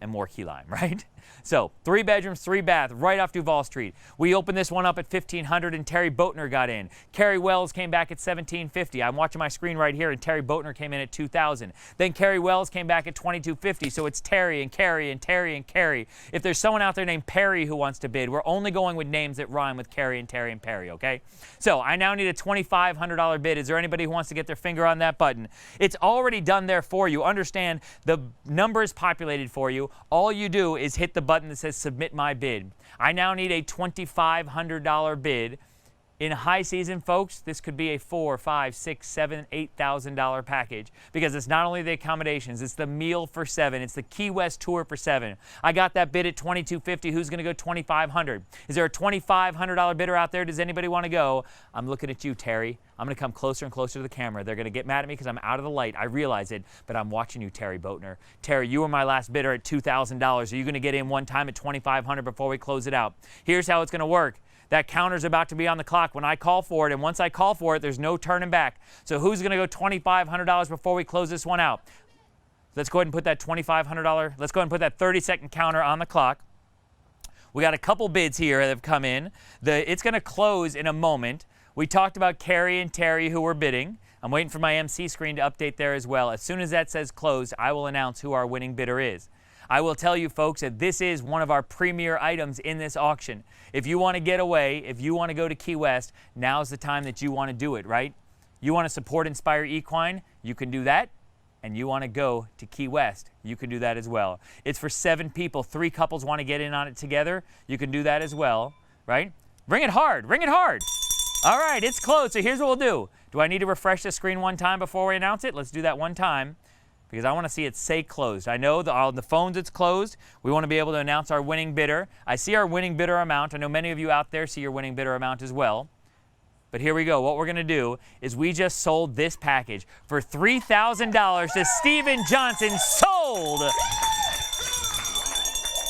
and more key lime, right? So 3 bedrooms, 3-bath, right off Duval Street. We opened this one up at $1,500 and Terry Boatner got in. Carrie Wells came back at $1,750. I'm watching my screen right here, and Terry Boatner came in at $2,000. Then Carrie Wells came back at $2,250. So it's Terry and Carrie and Terry and Carrie. If there's someone out there named Perry who wants to bid, we're only going with names that rhyme with Carrie and Terry and Perry, okay? So I now need a $2,500 bid. Is there anybody who wants to get their finger on that button? It's already done there for you. Understand, the number is populated for you. All you do is hit the button that says submit my bid. I now need a $2,500 bid. In high season, folks, this could be a $4,000, $5,000, $6,000, $7,000, $8,000 package, because it's not only the accommodations, it's the meal for 7, it's the Key West tour for 7. I got that bid at $2,250. Who's going to go $2,500? Is there a $2,500 bidder out there? Does anybody want to go? I'm looking at you, Terry. I'm going to come closer and closer to the camera. They're going to get mad at me because I'm out of the light. I realize it, but I'm watching you, Terry Boatner. Terry, you were my last bidder at $2,000. Are you going to get in one time at $2,500 before we close it out? Here's how it's going to work. That counter's about to be on the clock when I call for it, and once I call for it, there's no turning back. So who's going to go $2,500 before we close this one out? Let's go ahead and put that $2,500, let's go ahead and put that 30-second counter on the clock. We got a couple bids here that have come in. It's going to close in a moment. We talked about Carrie and Terry who were bidding. I'm waiting for my MC screen to update there as well. As soon as that says closed, I will announce who our winning bidder is. I will tell you folks that this is one of our premier items in this auction. If you want to get away, if you want to go to Key West, now's the time that you want to do it, right? You want to support Inspire Equine, you can do that. And you want to go to Key West, you can do that as well. It's for 7 people. 3 couples want to get in on it together. You can do that as well, right? Ring it hard, ring it hard. All right, it's closed, so here's what we'll do. Do I need to refresh the screen one time before we announce it? Let's do that one time, because I want to see it say closed. I know on the phones it's closed. We want to be able to announce our winning bidder. I see our winning bidder amount. I know many of you out there see your winning bidder amount as well. But here we go. What we're going to do is we just sold this package for $3,000 to Stephen Johnson. Sold!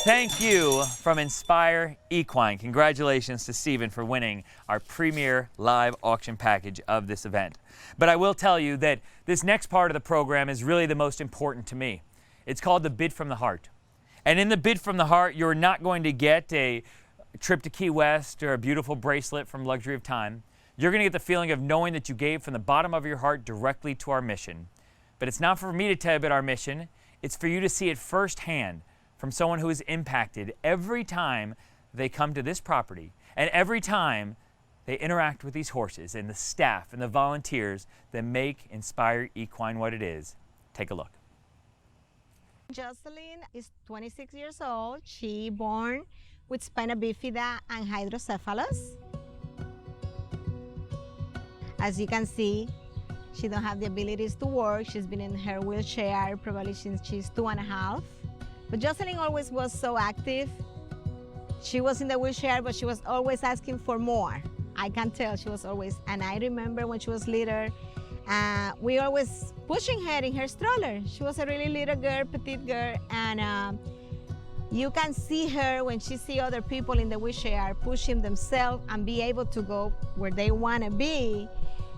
Thank you from Inspire Equine. Congratulations to Stephen for winning our premier live auction package of this event. But I will tell you that this next part of the program is really the most important to me. It's called the Bid from the Heart. And in the Bid from the Heart, you're not going to get a trip to Key West or a beautiful bracelet from Luxury of Time. You're going to get the feeling of knowing that you gave from the bottom of your heart directly to our mission. But it's not for me to tell you about our mission. It's for you to see it firsthand from someone who is impacted every time they come to this property and every time they interact with these horses and the staff and the volunteers that make Inspire Equine what it is. Take a look. Jocelyn is 26 years old. She born with spina bifida and hydrocephalus. As you can see, she don't have the abilities to work. She's been in her wheelchair probably since she's 2.5. But Jocelyn always was so active. She was in the wheelchair, but she was always asking for more. I can tell she was always, and I remember when she was little, we always pushing her in her stroller. She was a really little girl, petite girl, and you can see her when she see other people in the wheelchair pushing themselves and be able to go where they want to be.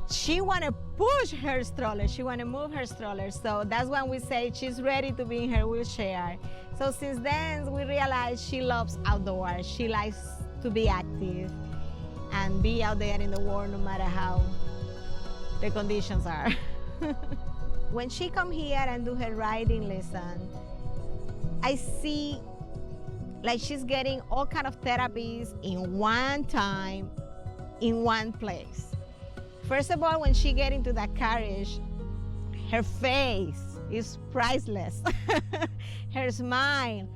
She want to push her stroller. She want to move her stroller. So that's when we say she's ready to be in her wheelchair. So since then, we realized she loves outdoors. She likes to be active and be out there in the world no matter how the conditions are. When she come here and do her riding lesson, I see like she's getting all kind of therapies in one time, in one place. First of all, when she get into that carriage, her face is priceless. Her smile.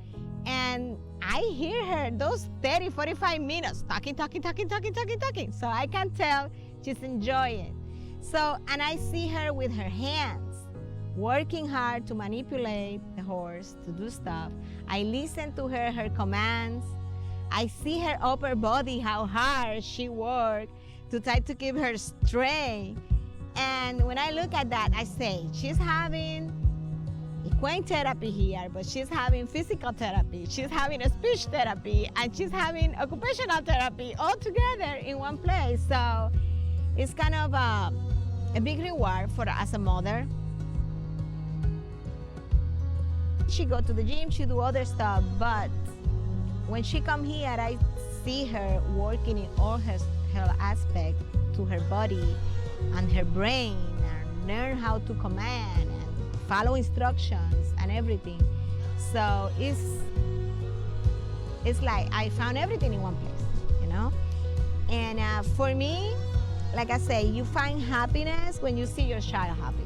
And I hear her those 30, 45 minutes talking. So I can tell she's enjoying. So, and I see her with her hands, working hard to manipulate the horse, to do stuff. I listen to her commands. I see her upper body, how hard she works to try to keep her straight. And when I look at that, I say, she's having equine therapy here, but she's having physical therapy, she's having a speech therapy, and she's having occupational therapy all together in one place. So it's kind of a big reward for as a mother. She go to the gym, she do other stuff, but when she come here, I see her working in all her aspect to her body and her brain, and learn how to command and follow instructions and everything. So it's like I found everything in one place, you know? And for me, like I say, you find happiness when you see your child happy.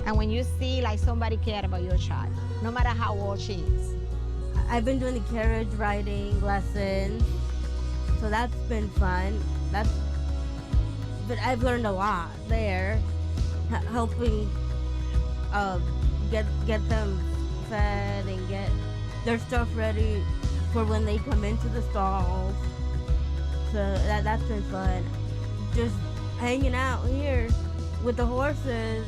And when you see like somebody care about your child, no matter how old she is. I've been doing the carriage riding lessons, so that's been fun. But I've learned a lot there, helping get them fed and get their stuff ready for when they come into the stalls. So that's been fun. Just hanging out here with the horses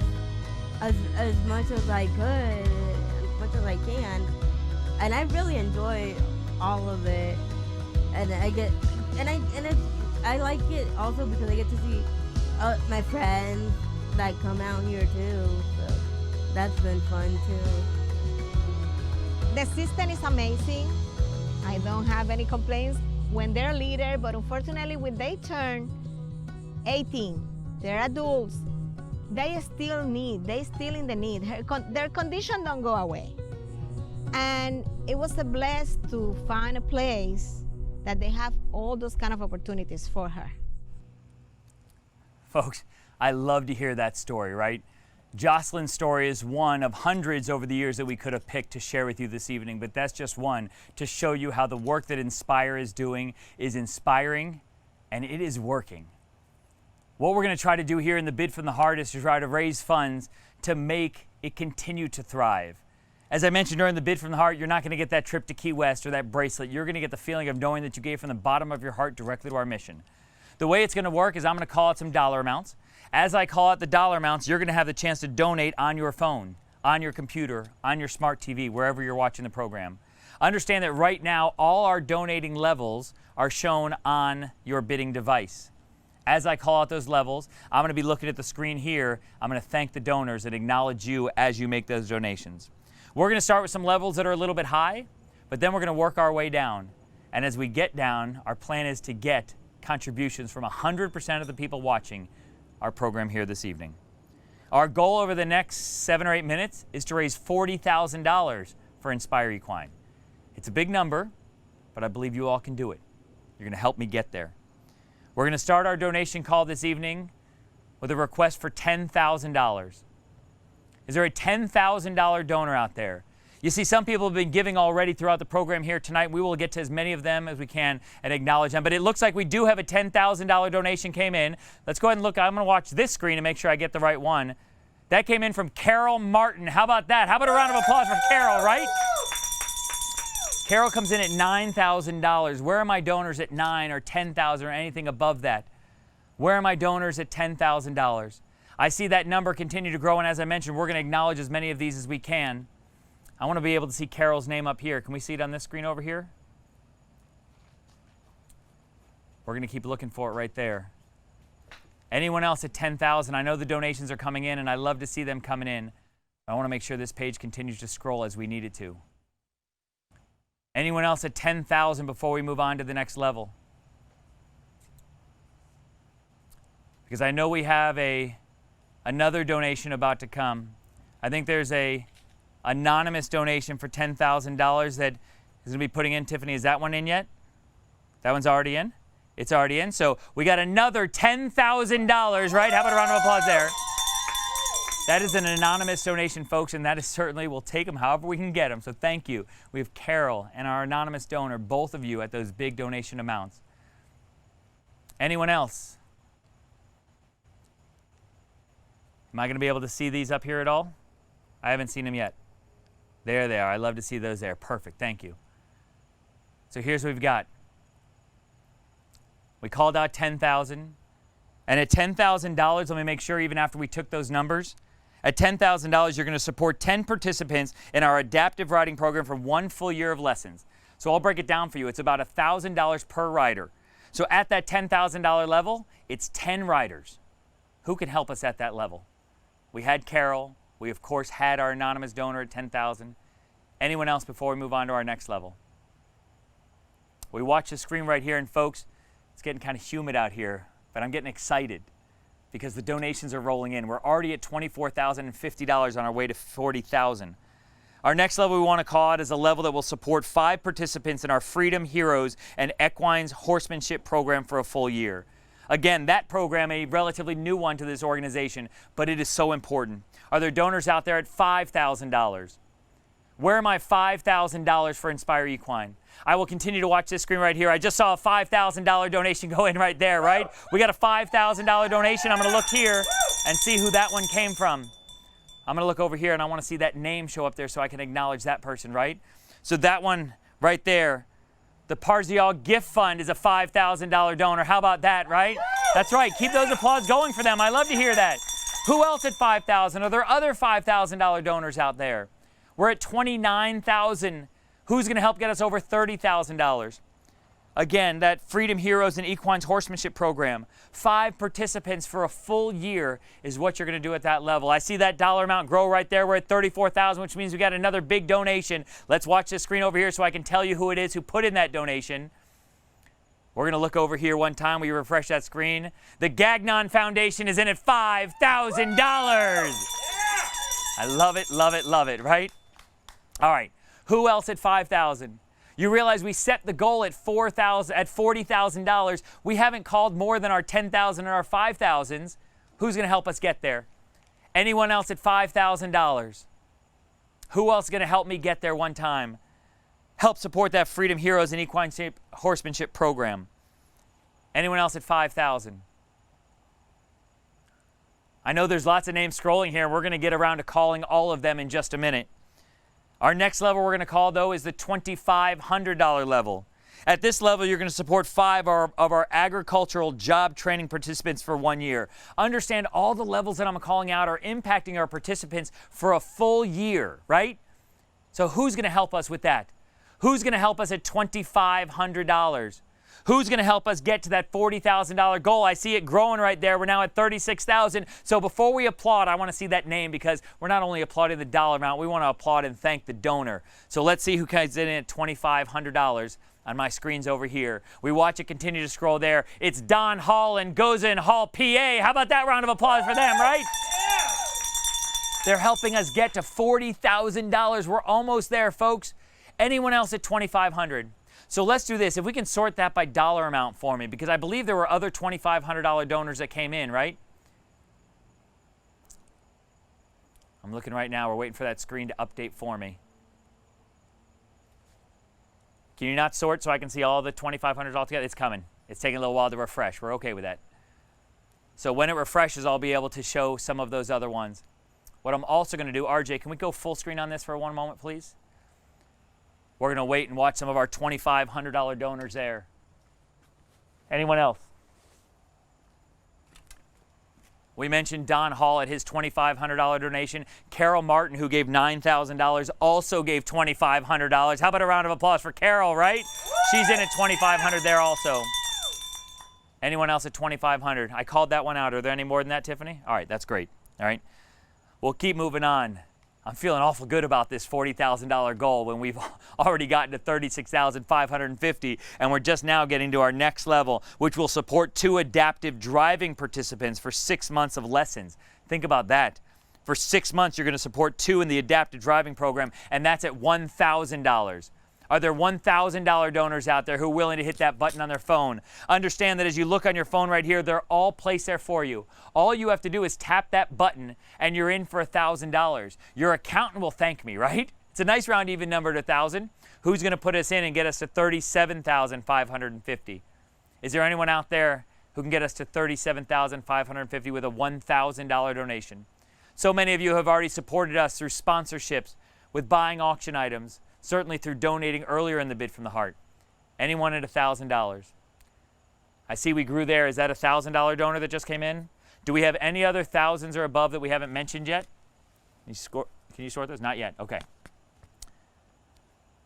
as much as I could, as much as I can. And I really enjoy all of it. And I like it also because I get to see my friends that come out here too. So that's been fun too. The system is amazing. I don't have any complaints when they're leader, but unfortunately when they turn 18, they're adults, they still in the need. Their condition don't go away. And it was a bless to find a place that they have all those kind of opportunities for her. Folks, I love to hear that story, right? Jocelyn's story is one of hundreds over the years that we could have picked to share with you this evening, but that's just one to show you how the work that Inspire is doing is inspiring and it is working. What we're going to try to do here in the Bid from the Heart is to try to raise funds to make it continue to thrive. As I mentioned during the Bid from the Heart, you're not going to get that trip to Key West or that bracelet. You're going to get the feeling of knowing that you gave from the bottom of your heart directly to our mission. The way it's going to work is I'm going to call out some dollar amounts. As I call out the dollar amounts, you're going to have the chance to donate on your phone, on your computer, on your smart TV, wherever you're watching the program. Understand that right now, all our donating levels are shown on your bidding device. As I call out those levels, I'm going to be looking at the screen here. I'm going to thank the donors and acknowledge you as you make those donations. We're going to start with some levels that are a little bit high, but then we're going to work our way down. And as we get down, our plan is to get contributions from 100% of the people watching our program here this evening. Our goal over the next 7 or 8 minutes is to raise $40,000 for Inspire Equine. It's a big number, but I believe you all can do it. You're going to help me get there. We're going to start our donation call this evening with a request for $10,000. Is there a $10,000 donor out there? You see, some people have been giving already throughout the program here tonight. We will get to as many of them as we can and acknowledge them. But it looks like we do have a $10,000 donation came in. Let's go ahead and look. I'm going to watch this screen and make sure I get the right one. That came in from Carol Martin. How about that? How about a round of applause for Carol, right? Carol comes in at $9,000. Where are my donors at $9,000 or $10,000 or anything above that? Where are my donors at $10,000? I see that number continue to grow, and as I mentioned, we're going to acknowledge as many of these as we can. I want to be able to see Carol's name up here. Can we see it on this screen over here? We're going to keep looking for it right there. Anyone else at $10,000? I know the donations are coming in, and I love to see them coming in. I want to make sure this page continues to scroll as we need it to. Anyone else at $10,000 before we move on to the next level? Because I know we have another donation about to come. I think there's a anonymous donation for $10,000 that is going to be putting in. Tiffany, is that one in yet? That one's already in? It's already in. So we got another $10,000, right? How about a round of applause there? That is an anonymous donation, folks, and that is certainly, we'll take them however we can get them. So thank you. We have Carol and our anonymous donor, both of you at those big donation amounts. Anyone else? Am I going to be able to see these up here at all? I haven't seen them yet. There they are. I love to see those there. Perfect. Thank you. So here's what we've got. We called out $10,000. And at $10,000, let me make sure even after we took those numbers, at $10,000, you're going to support 10 participants in our adaptive riding program for 1 full year of lessons. So I'll break it down for you. It's about $1,000 per rider. So at that $10,000 level, it's 10 riders. Who can help us at that level? We had Carol. We, of course, had our anonymous donor at $10,000. Anyone else before we move on to our next level? We watch the screen right here, and folks, it's getting kind of humid out here, but I'm getting excited because the donations are rolling in. We're already at $24,050 on our way to $40,000. Our next level we want to call out is a level that will support 5 participants in our Freedom Heroes and Equine's horsemanship program for a full year. Again, that program, a relatively new one to this organization, but it is so important. Are there donors out there at $5,000? Where are my $5,000 for Inspire Equine? I will continue to watch this screen right here. I just saw a $5,000 donation go in right there, right? We got a $5,000 donation. I'm going to look here and see who that one came from. I'm going to look over here, and I want to see that name show up there so I can acknowledge that person, right? So that one right there, the Parzial Gift Fund is a $5,000 donor. How about that, right? That's right. Keep those applause going for them. I love to hear that. Who else at $5,000? Are there other $5,000 donors out there? We're at $29,000. Who's going to help get us over $30,000? Again, that Freedom Heroes and Equines Horsemanship Program, 5 participants for a full year is what you're going to do at that level. I see that dollar amount grow right there. We're at $34,000, which means we got another big donation. Let's watch this screen over here so I can tell you who it is who put in that donation. We're going to look over here one time. We refresh that screen. The Gagnon Foundation is in at $5,000. I love it, love it, love it, right? All right. Who else at $5,000? You realize we set the goal at $40,000. We haven't called more than our $10,000 and our $5,000s. Who's going to help us get there? Anyone else at $5,000? Who else is going to help me get there one time? Help support that Freedom Heroes and Equine Horsemanship Program. Anyone else at $5,000? I know there's lots of names scrolling here. We're going to get around to calling all of them in just a minute. Our next level we're going to call, though, is the $2,500 level. At this level, you're going to support 5 of our agricultural job training participants for 1 year. Understand all the levels that I'm calling out are impacting our participants for a full year, right? So who's going to help us with that? Who's going to help us at $2,500? Who's going to help us get to that $40,000 goal? I see it growing right there. We're now at $36,000. So before we applaud, I want to see that name because we're not only applauding the dollar amount, we want to applaud and thank the donor. So let's see who comes in at $2,500 on my screens over here. We watch it continue to scroll there. It's Don Hall and Gozen Hall, PA. How about that round of applause for them, right? They're helping us get to $40,000. We're almost there, folks. Anyone else at $2,500? So let's do this. If we can sort that by dollar amount for me, because I believe there were other $2,500 donors that came in, right? I'm looking right now. We're waiting for that screen to update for me. Can you not sort so I can see all the $2,500s all together? It's coming. It's taking a little while to refresh. We're okay with that. So when it refreshes, I'll be able to show some of those other ones. What I'm also going to do, RJ, can we go full screen on this for one moment, please? We're going to wait and watch some of our $2,500 donors there. Anyone else? We mentioned Don Hall at his $2,500 donation. Carol Martin, who gave $9,000, also gave $2,500. How about a round of applause for Carol, right? She's in at $2,500 there also. Anyone else at $2,500? I called that one out. Are there any more than that, Tiffany? All right, that's great. All right. We'll keep moving on. I'm feeling awful good about this $40,000 goal when we've already gotten to $36,550, and we're just now getting to our next level, which will support 2 adaptive driving participants for 6 months of lessons. Think about that. For 6 months, you're going to support 2 in the adaptive driving program, and that's at $1,000. Are there $1,000 donors out there who are willing to hit that button on their phone? Understand that as you look on your phone right here, they're all placed there for you. All you have to do is tap that button and you're in for $1,000. Your accountant will thank me, right? It's a nice round even number to 1,000. Who's going to put us in and get us to $37,550? Is there anyone out there who can get us to $37,550 with a $1,000 donation? So many of you have already supported us through sponsorships, with buying auction items, certainly through donating earlier in the Bid from the Heart. Anyone at $1,000? I see we grew there. Is that a $1,000 donor that just came in? Do we have any other thousands or above that we haven't mentioned yet? Can you sort those? Not yet. Okay.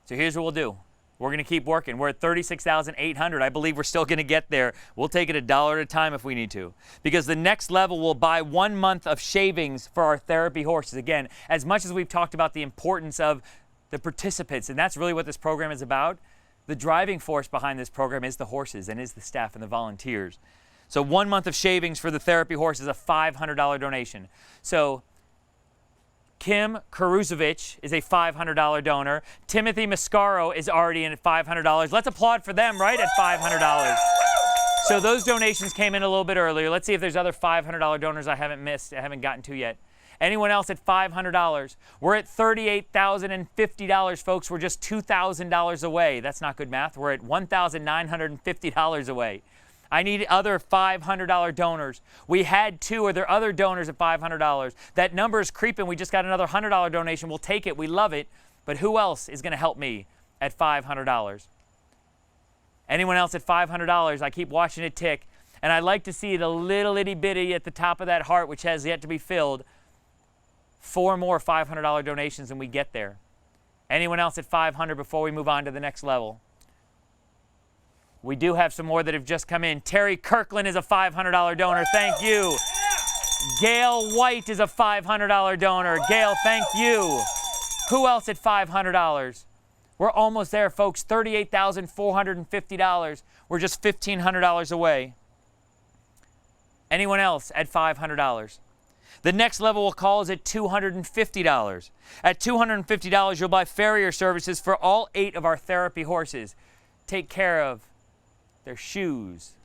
So here's what we'll do. We're going to keep working. We're at $36,800. I believe we're still going to get there. We'll take it $1 at a time if we need to. Because the next level will buy 1 month of shavings for our therapy horses. Again, as much as we've talked about the importance of the participants, and that's really what this program is about, the driving force behind this program is the horses and is the staff and the volunteers. So 1 month of shavings for the therapy horse is a $500 donation. So Kim Karuzovich is a $500 donor. Timothy Mascaro is already in at $500. Let's applaud for them, right, at $500. So those donations came in a little bit earlier. Let's see if there's other $500 donors I haven't missed, I haven't gotten to yet. Anyone else at $500? We're at $38,050, folks. We're just $2,000 away. That's not good math. We're at $1,950 away. I need other $500 donors. We had 2. Are there other donors at $500? That number is creeping. We just got another $100 donation. We'll take it. We love it. But who else is going to help me at $500? Anyone else at $500? I keep watching it tick. And I like to see the little itty bitty at the top of that heart, which has yet to be filled. 4 more $500 donations and we get there. Anyone else at $500 before we move on to the next level? We do have some more that have just come in. Terry Kirkland is a $500 donor. Thank you. Gail White is a $500 donor. Gail, thank you. Who else at $500? We're almost there, folks. $38,450. We're just $1,500 away. Anyone else at $500? The next level we'll call is at $250. At $250, you'll buy farrier services for all 8 of our therapy horses. Take care of their shoes.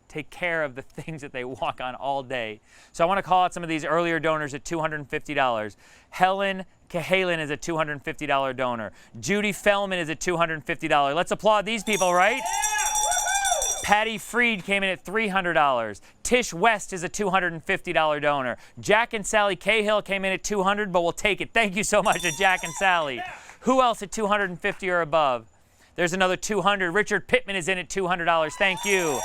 Take care of the things that they walk on all day. So I want to call out some of these earlier donors at $250. Helen Cahalan is a $250 donor. Judy Fellman is a $250. Let's applaud these people, right? Patty Freed came in at $300. Tish West is a $250 donor. Jack and Sally Cahill came in at $200, but we'll take it. Thank you so much to Jack and Sally. Who else at $250 or above? There's another $200. Richard Pittman is in at $200. Thank you.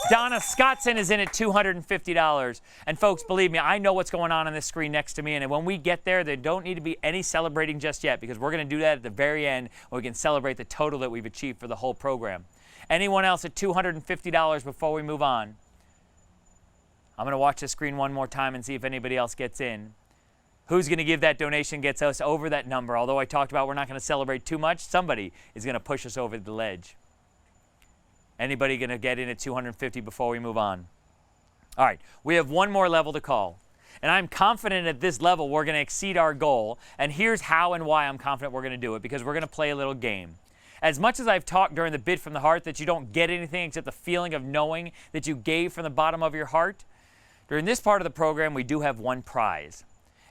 Donna Scottson is in at $250. And folks, believe me, I know what's going on this screen next to me. And when we get there, there don't need to be any celebrating just yet, because we're going to do that at the very end when we can celebrate the total that we've achieved for the whole program. Anyone else at $250 before we move on? I'm going to watch the screen one more time and see if anybody else gets in. Who's going to give that donation gets us over that number? Although I talked about we're not going to celebrate too much, somebody is going to push us over the ledge. Anybody going to get in at $250 before we move on? All right, we have one more level to call. And I'm confident at this level we're going to exceed our goal. And here's how and why I'm confident we're going to do it, because we're going to play a little game. As much as I've talked during the Bid from the Heart that you don't get anything except the feeling of knowing that you gave from the bottom of your heart, during this part of the program we do have one prize.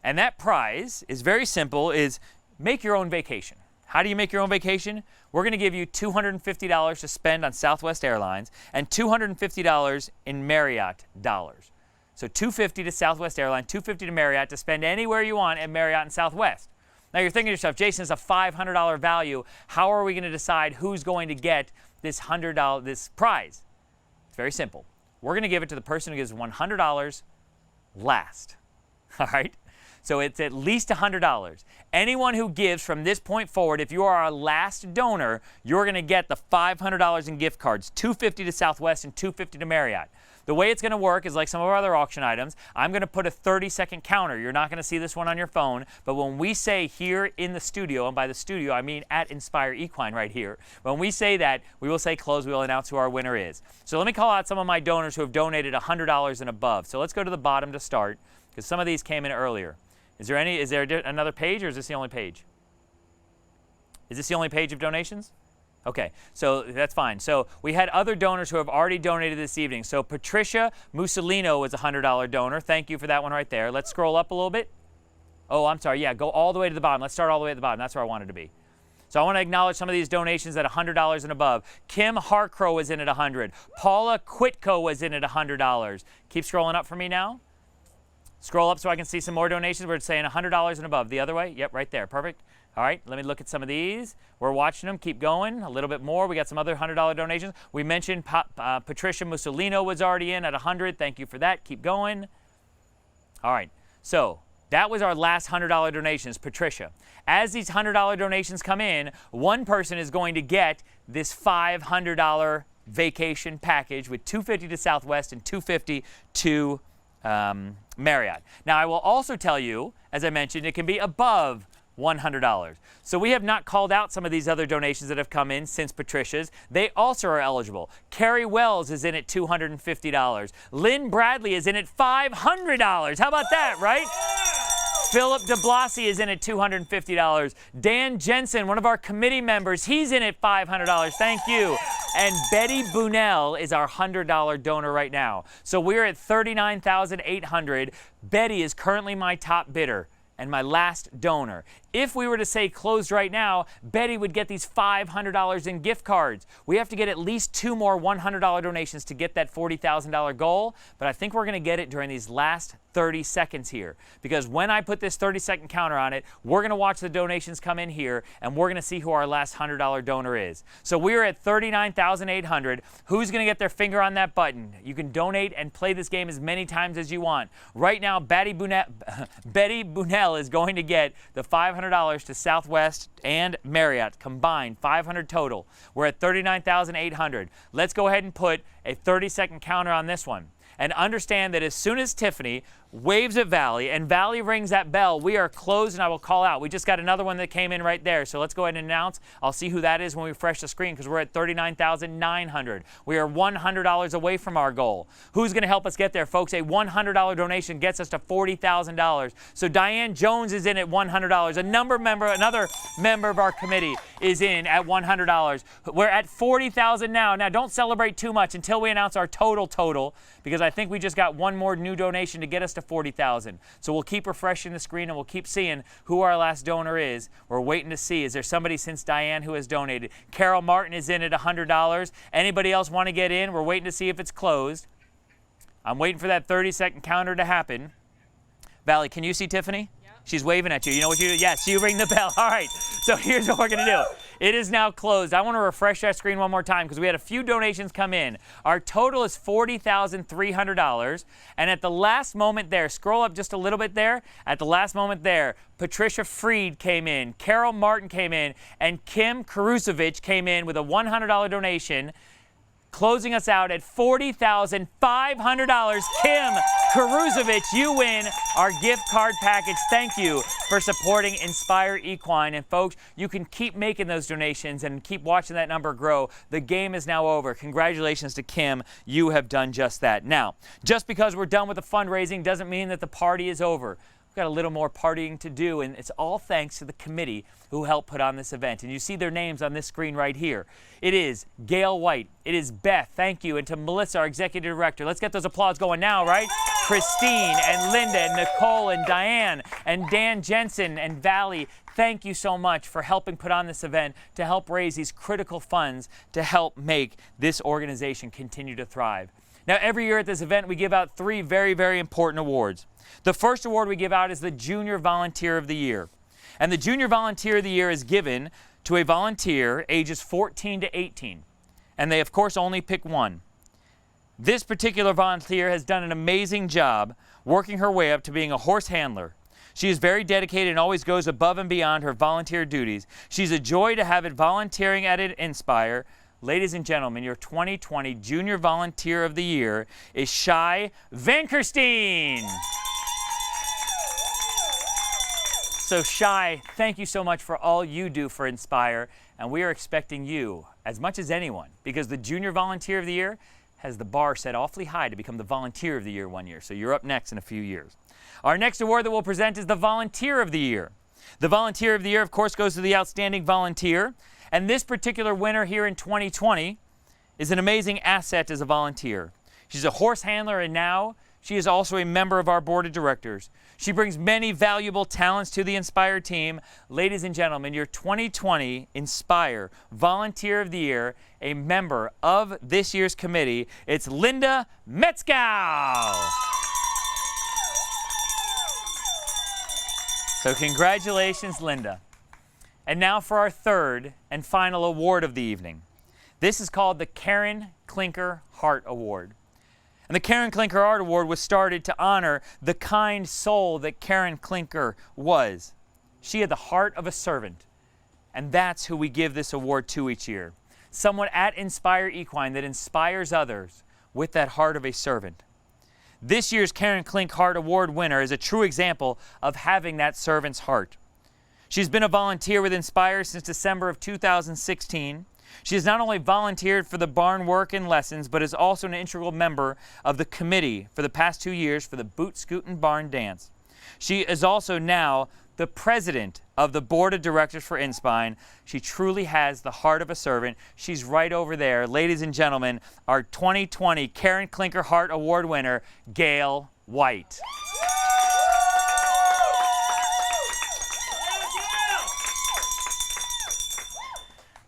And that prize is very simple, is make your own vacation. How do you make your own vacation? We're going to give you $250 to spend on Southwest Airlines and $250 in Marriott dollars. So $250 to Southwest Airlines, $250 to Marriott to spend anywhere you want at Marriott and Southwest. Now you're thinking to yourself, Jason, it's a $500 value. How are we going to decide who's going to get this prize? It's very simple. We're going to give it to the person who gives $100 last. All right? So it's at least $100. Anyone who gives from this point forward, if you are our last donor, you're going to get the $500 in gift cards, $250 to Southwest and $250 to Marriott. The way it's going to work is like some of our other auction items. I'm going to put a 30-second counter. You're not going to see this one on your phone, but when we say here in the studio, and by the studio I mean at Inspire Equine right here, when we say that, we will say close, we will announce who our winner is. So let me call out some of my donors who have donated $100 and above. So let's go to the bottom to start, because some of these came in earlier. Is there another page, or is this the only page? Is this the only page of donations? Okay, so that's fine. So we had other donors who have already donated this evening. So Patricia Mussolino was a $100 donor. Thank you for that one right there. Let's scroll up a little bit. Oh, I'm sorry. Yeah, go all the way to the bottom. Let's start all the way at the bottom. That's where I wanted to be. So I want to acknowledge some of these donations at $100 and above. Kim Harcrow was in at $100. Paula Quitko was in at $100. Keep scrolling up for me now. Scroll up so I can see some more donations. We're saying $100 and above. The other way? Yep, right there. Perfect. All right, let me look at some of these. We're watching them. Keep going. A little bit more. We got some other $100 donations. We mentioned Patricia Mussolino was already in at $100. Thank you for that. Keep going. All right, so that was our last $100 donations, Patricia. As these $100 donations come in, one person is going to get this $500 vacation package with $250 to Southwest and $250 to Marriott. Now, I will also tell you, as I mentioned, it can be above $100. So we have not called out some of these other donations that have come in since Patricia's. They also are eligible. Carrie Wells is in at $250. Lynn Bradley is in at $500. How about that, right? Philip DeBlasi is in at $250. Dan Jensen, one of our committee members, he's in at $500. Thank you. And Betty Bunell is our $100 donor right now. So we're at $39,800. Betty is currently my top bidder and my last donor. If we were to say closed right now, Betty would get these $500 in gift cards. We have to get at least 2 more $100 donations to get that $40,000 goal, but I think we're going to get it during these last 30 seconds here, because when I put this 30-second counter on it, we're going to watch the donations come in here, and we're going to see who our last $100 donor is. So we're at $39,800. Who's going to get their finger on that button? You can donate and play this game as many times as you want. Right now, Betty Bunell Bell is going to get the $500 to Southwest and Marriott, combined 500 total. We're at $39,800. Let's go ahead and put a 30-second counter on this one. And understand that as soon as Tiffany waves at Valley and Valley rings that bell, we are closed and I will call out. We just got another one that came in right there. So let's go ahead and announce. I'll see who that is when we refresh the screen because we're at $39,900. We are $100 away from our goal. Who's going to help us get there, folks? A $100 donation gets us to $40,000. So Diane Jones is in at $100. Another member of our committee is in at $100. We're at $40,000 now. Now don't celebrate too much until we announce our total because I think we just got one more new donation to get us to $40,000. So we'll keep refreshing the screen and we'll keep seeing who our last donor is. We're waiting to see. Is there somebody since Diane who has donated? Carol Martin is in at $100. Anybody else want to get in? We're waiting to see if it's closed. I'm waiting for that 30-second counter to happen. Valley, can you see Tiffany? She's waving at you. You know what you do? Yes, you ring the bell. All right. So here's what we're going to do. It is now closed. I want to refresh that screen one more time because we had a few donations come in. Our total is $40,300. And at the last moment there, scroll up just a little bit there. At the last moment there, Patricia Freed came in, Carol Martin came in, and Kim Karusevich came in with a $100 donation, closing us out at $40,500. Kim Karusevich, you win our gift card package. Thank you for supporting Inspire Equine. And folks, you can keep making those donations and keep watching that number grow. The game is now over. Congratulations to Kim. You have done just that. Now, just because we're done with the fundraising doesn't mean that the party is over. We've got a little more partying to do, and it's all thanks to the committee who helped put on this event. And you see their names on this screen right here. It is Gail White. It is Beth. Thank you. And to Melissa, our executive director. Let's get those applause going now, right? Christine and Linda and Nicole and Diane and Dan Jensen and Valley. Thank you so much for helping put on this event to help raise these critical funds to help make this organization continue to thrive. Now, every year at this event, we give out 3 very, very important awards. The first award we give out is the Junior Volunteer of the Year. And the Junior Volunteer of the Year is given to a volunteer ages 14 to 18. And they, of course, only pick one. This particular volunteer has done an amazing job working her way up to being a horse handler. She is very dedicated and always goes above and beyond her volunteer duties. She's a joy to have at volunteering at Inspire. Ladies and gentlemen, your 2020 Junior Volunteer of the Year is Shai Vankerstein. So Shai, thank you so much for all you do for Inspire, and we are expecting you, as much as anyone, because the Junior Volunteer of the Year has the bar set awfully high to become the Volunteer of the Year one year, so you're up next in a few years. Our next award that we'll present is the Volunteer of the Year. The Volunteer of the Year, of course, goes to the Outstanding Volunteer, and this particular winner here in 2020 is an amazing asset as a volunteer. She's a horse handler, and now she is also a member of our board of directors. She brings many valuable talents to the Inspire team. Ladies and gentlemen, your 2020 Inspire Volunteer of the Year, a member of this year's committee, it's Linda Metzgow. So congratulations, Linda. And now for our third and final award of the evening. This is called the Karen Klinker Heart Award. And the Karen Klinker Heart Award was started to honor the kind soul that Karen Klinker was. She had the heart of a servant. And that's who we give this award to each year. Someone at Inspire Equine that inspires others with that heart of a servant. This year's Karen Klink Heart Award winner is a true example of having that servant's heart. She's been a volunteer with Inspire since December of 2016. She has not only volunteered for the barn work and lessons, but is also an integral member of the committee for the past 2 years for the Boot Scootin' Barn Dance. She is also now the president of the board of directors for Inspire. She truly has the heart of a servant. She's right over there. Ladies and gentlemen, our 2020 Karen Klinker Heart Award winner, Gail White.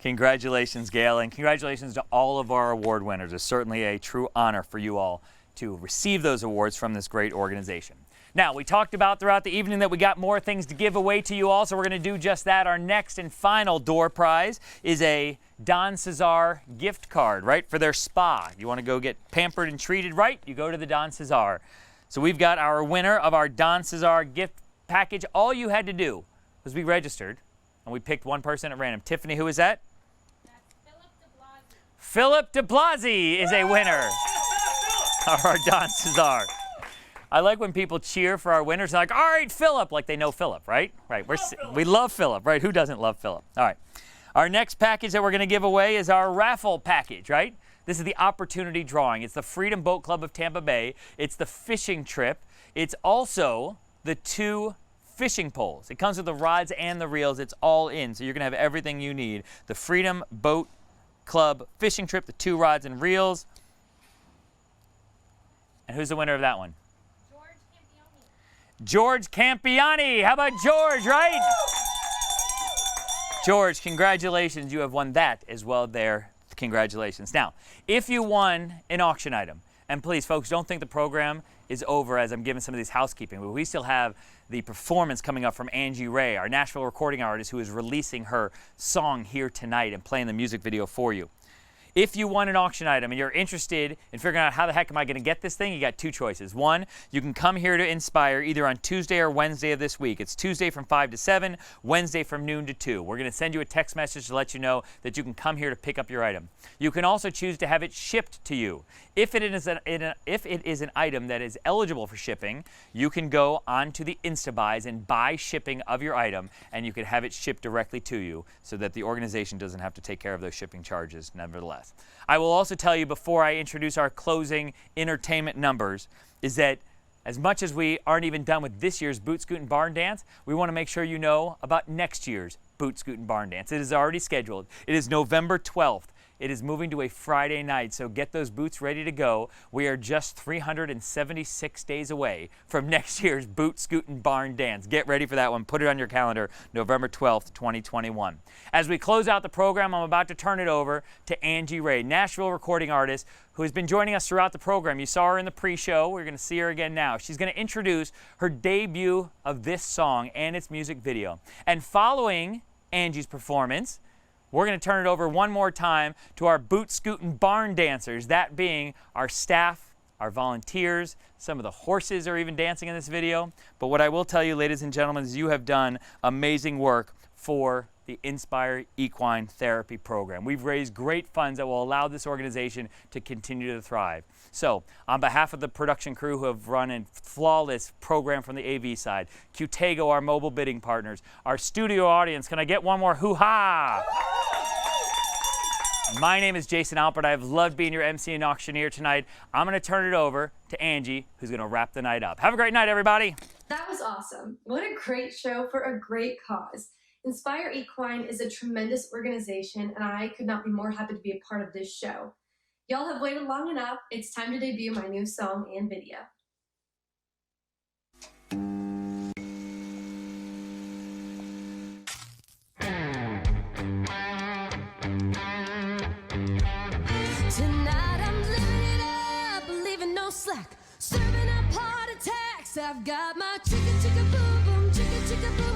Congratulations, Gail, and congratulations to all of our award winners. It's certainly a true honor for you all to receive those awards from this great organization. Now, we talked about throughout the evening that we got more things to give away to you all, so we're going to do just that. Our next and final door prize is a Don Cesar gift card, right, for their spa. You want to go get pampered and treated right, you go to the Don Cesar. So we've got our winner of our Don Cesar gift package, all you had to do was be registered, and we picked one person at random. Tiffany, who is that? Philip de Blasi is a winner of our Don Cesar. I like when people cheer for our winners. They're like, all right, Philip, like they know Philip, right? Right. We love Philip, right? Who doesn't love Philip? All right. Our next package that we're going to give away is our raffle package, right? This is the opportunity drawing. It's the Freedom Boat Club of Tampa Bay. It's the fishing trip. It's also the 2 fishing poles. It comes with the rods and the reels. It's all in, so you're going to have everything you need. The Freedom Boat Club fishing trip, the 2 rods and reels. And who's the winner of that one? George Campiani. How about George, right? George, congratulations. You have won that as well there. Congratulations. Now, if you won an auction item, and please, folks, don't think the program is over as I'm giving some of these housekeeping, but we still have the performance coming up from Angie Ray, our Nashville recording artist who is releasing her song here tonight and playing the music video for you. If you won an auction item and you're interested in figuring out how the heck am I going to get this thing, you got 2 choices. One, you can come here to Inspire either on Tuesday or Wednesday of this week. It's Tuesday from 5 to 7, Wednesday from noon to 2. We're going to send you a text message to let you know that you can come here to pick up your item. You can also choose to have it shipped to you. If it is an item that is eligible for shipping, you can go onto the Instabuys and buy shipping of your item, and you can have it shipped directly to you so that the organization doesn't have to take care of those shipping charges nevertheless. I will also tell you before I introduce our closing entertainment numbers is that as much as we aren't even done with this year's Boot Scootin' Barn Dance, we want to make sure you know about next year's Boot Scootin' Barn Dance. It is already scheduled. It is November 12th. It is moving to a Friday night, so get those boots ready to go. We are just 376 days away from next year's Boot Scootin' Barn Dance. Get ready for that one. Put it on your calendar, November 12th, 2021. As we close out the program, I'm about to turn it over to Angie Ray, Nashville recording artist who has been joining us throughout the program. You saw her in the pre-show. We're going to see her again now. She's going to introduce her debut of this song and its music video. And following Angie's performance, we're going to turn it over one more time to our Boot Scootin' Barn dancers, that being our staff, our volunteers. Some of the horses are even dancing in this video. But what I will tell you, ladies and gentlemen, is you have done amazing work for the Inspire Equine Therapy Program. We've raised great funds that will allow this organization to continue to thrive. So, on behalf of the production crew who have run a flawless program from the AV side, Qtego, our mobile bidding partners, our studio audience, can I get one more hoo-ha? My name is Jason Alpert. I've loved being your MC and auctioneer tonight. I'm going to turn it over to Angie, who's going to wrap the night up. Have a great night, everybody. That was awesome. What a great show for a great cause. Inspire Equine is a tremendous organization, and I could not be more happy to be a part of this show. Y'all have waited long enough. It's time to debut my new song and video. Tonight I'm living it up, leaving no slack, serving up heart attacks. I've got my chicka chicka boom boom, chicka chicka boom.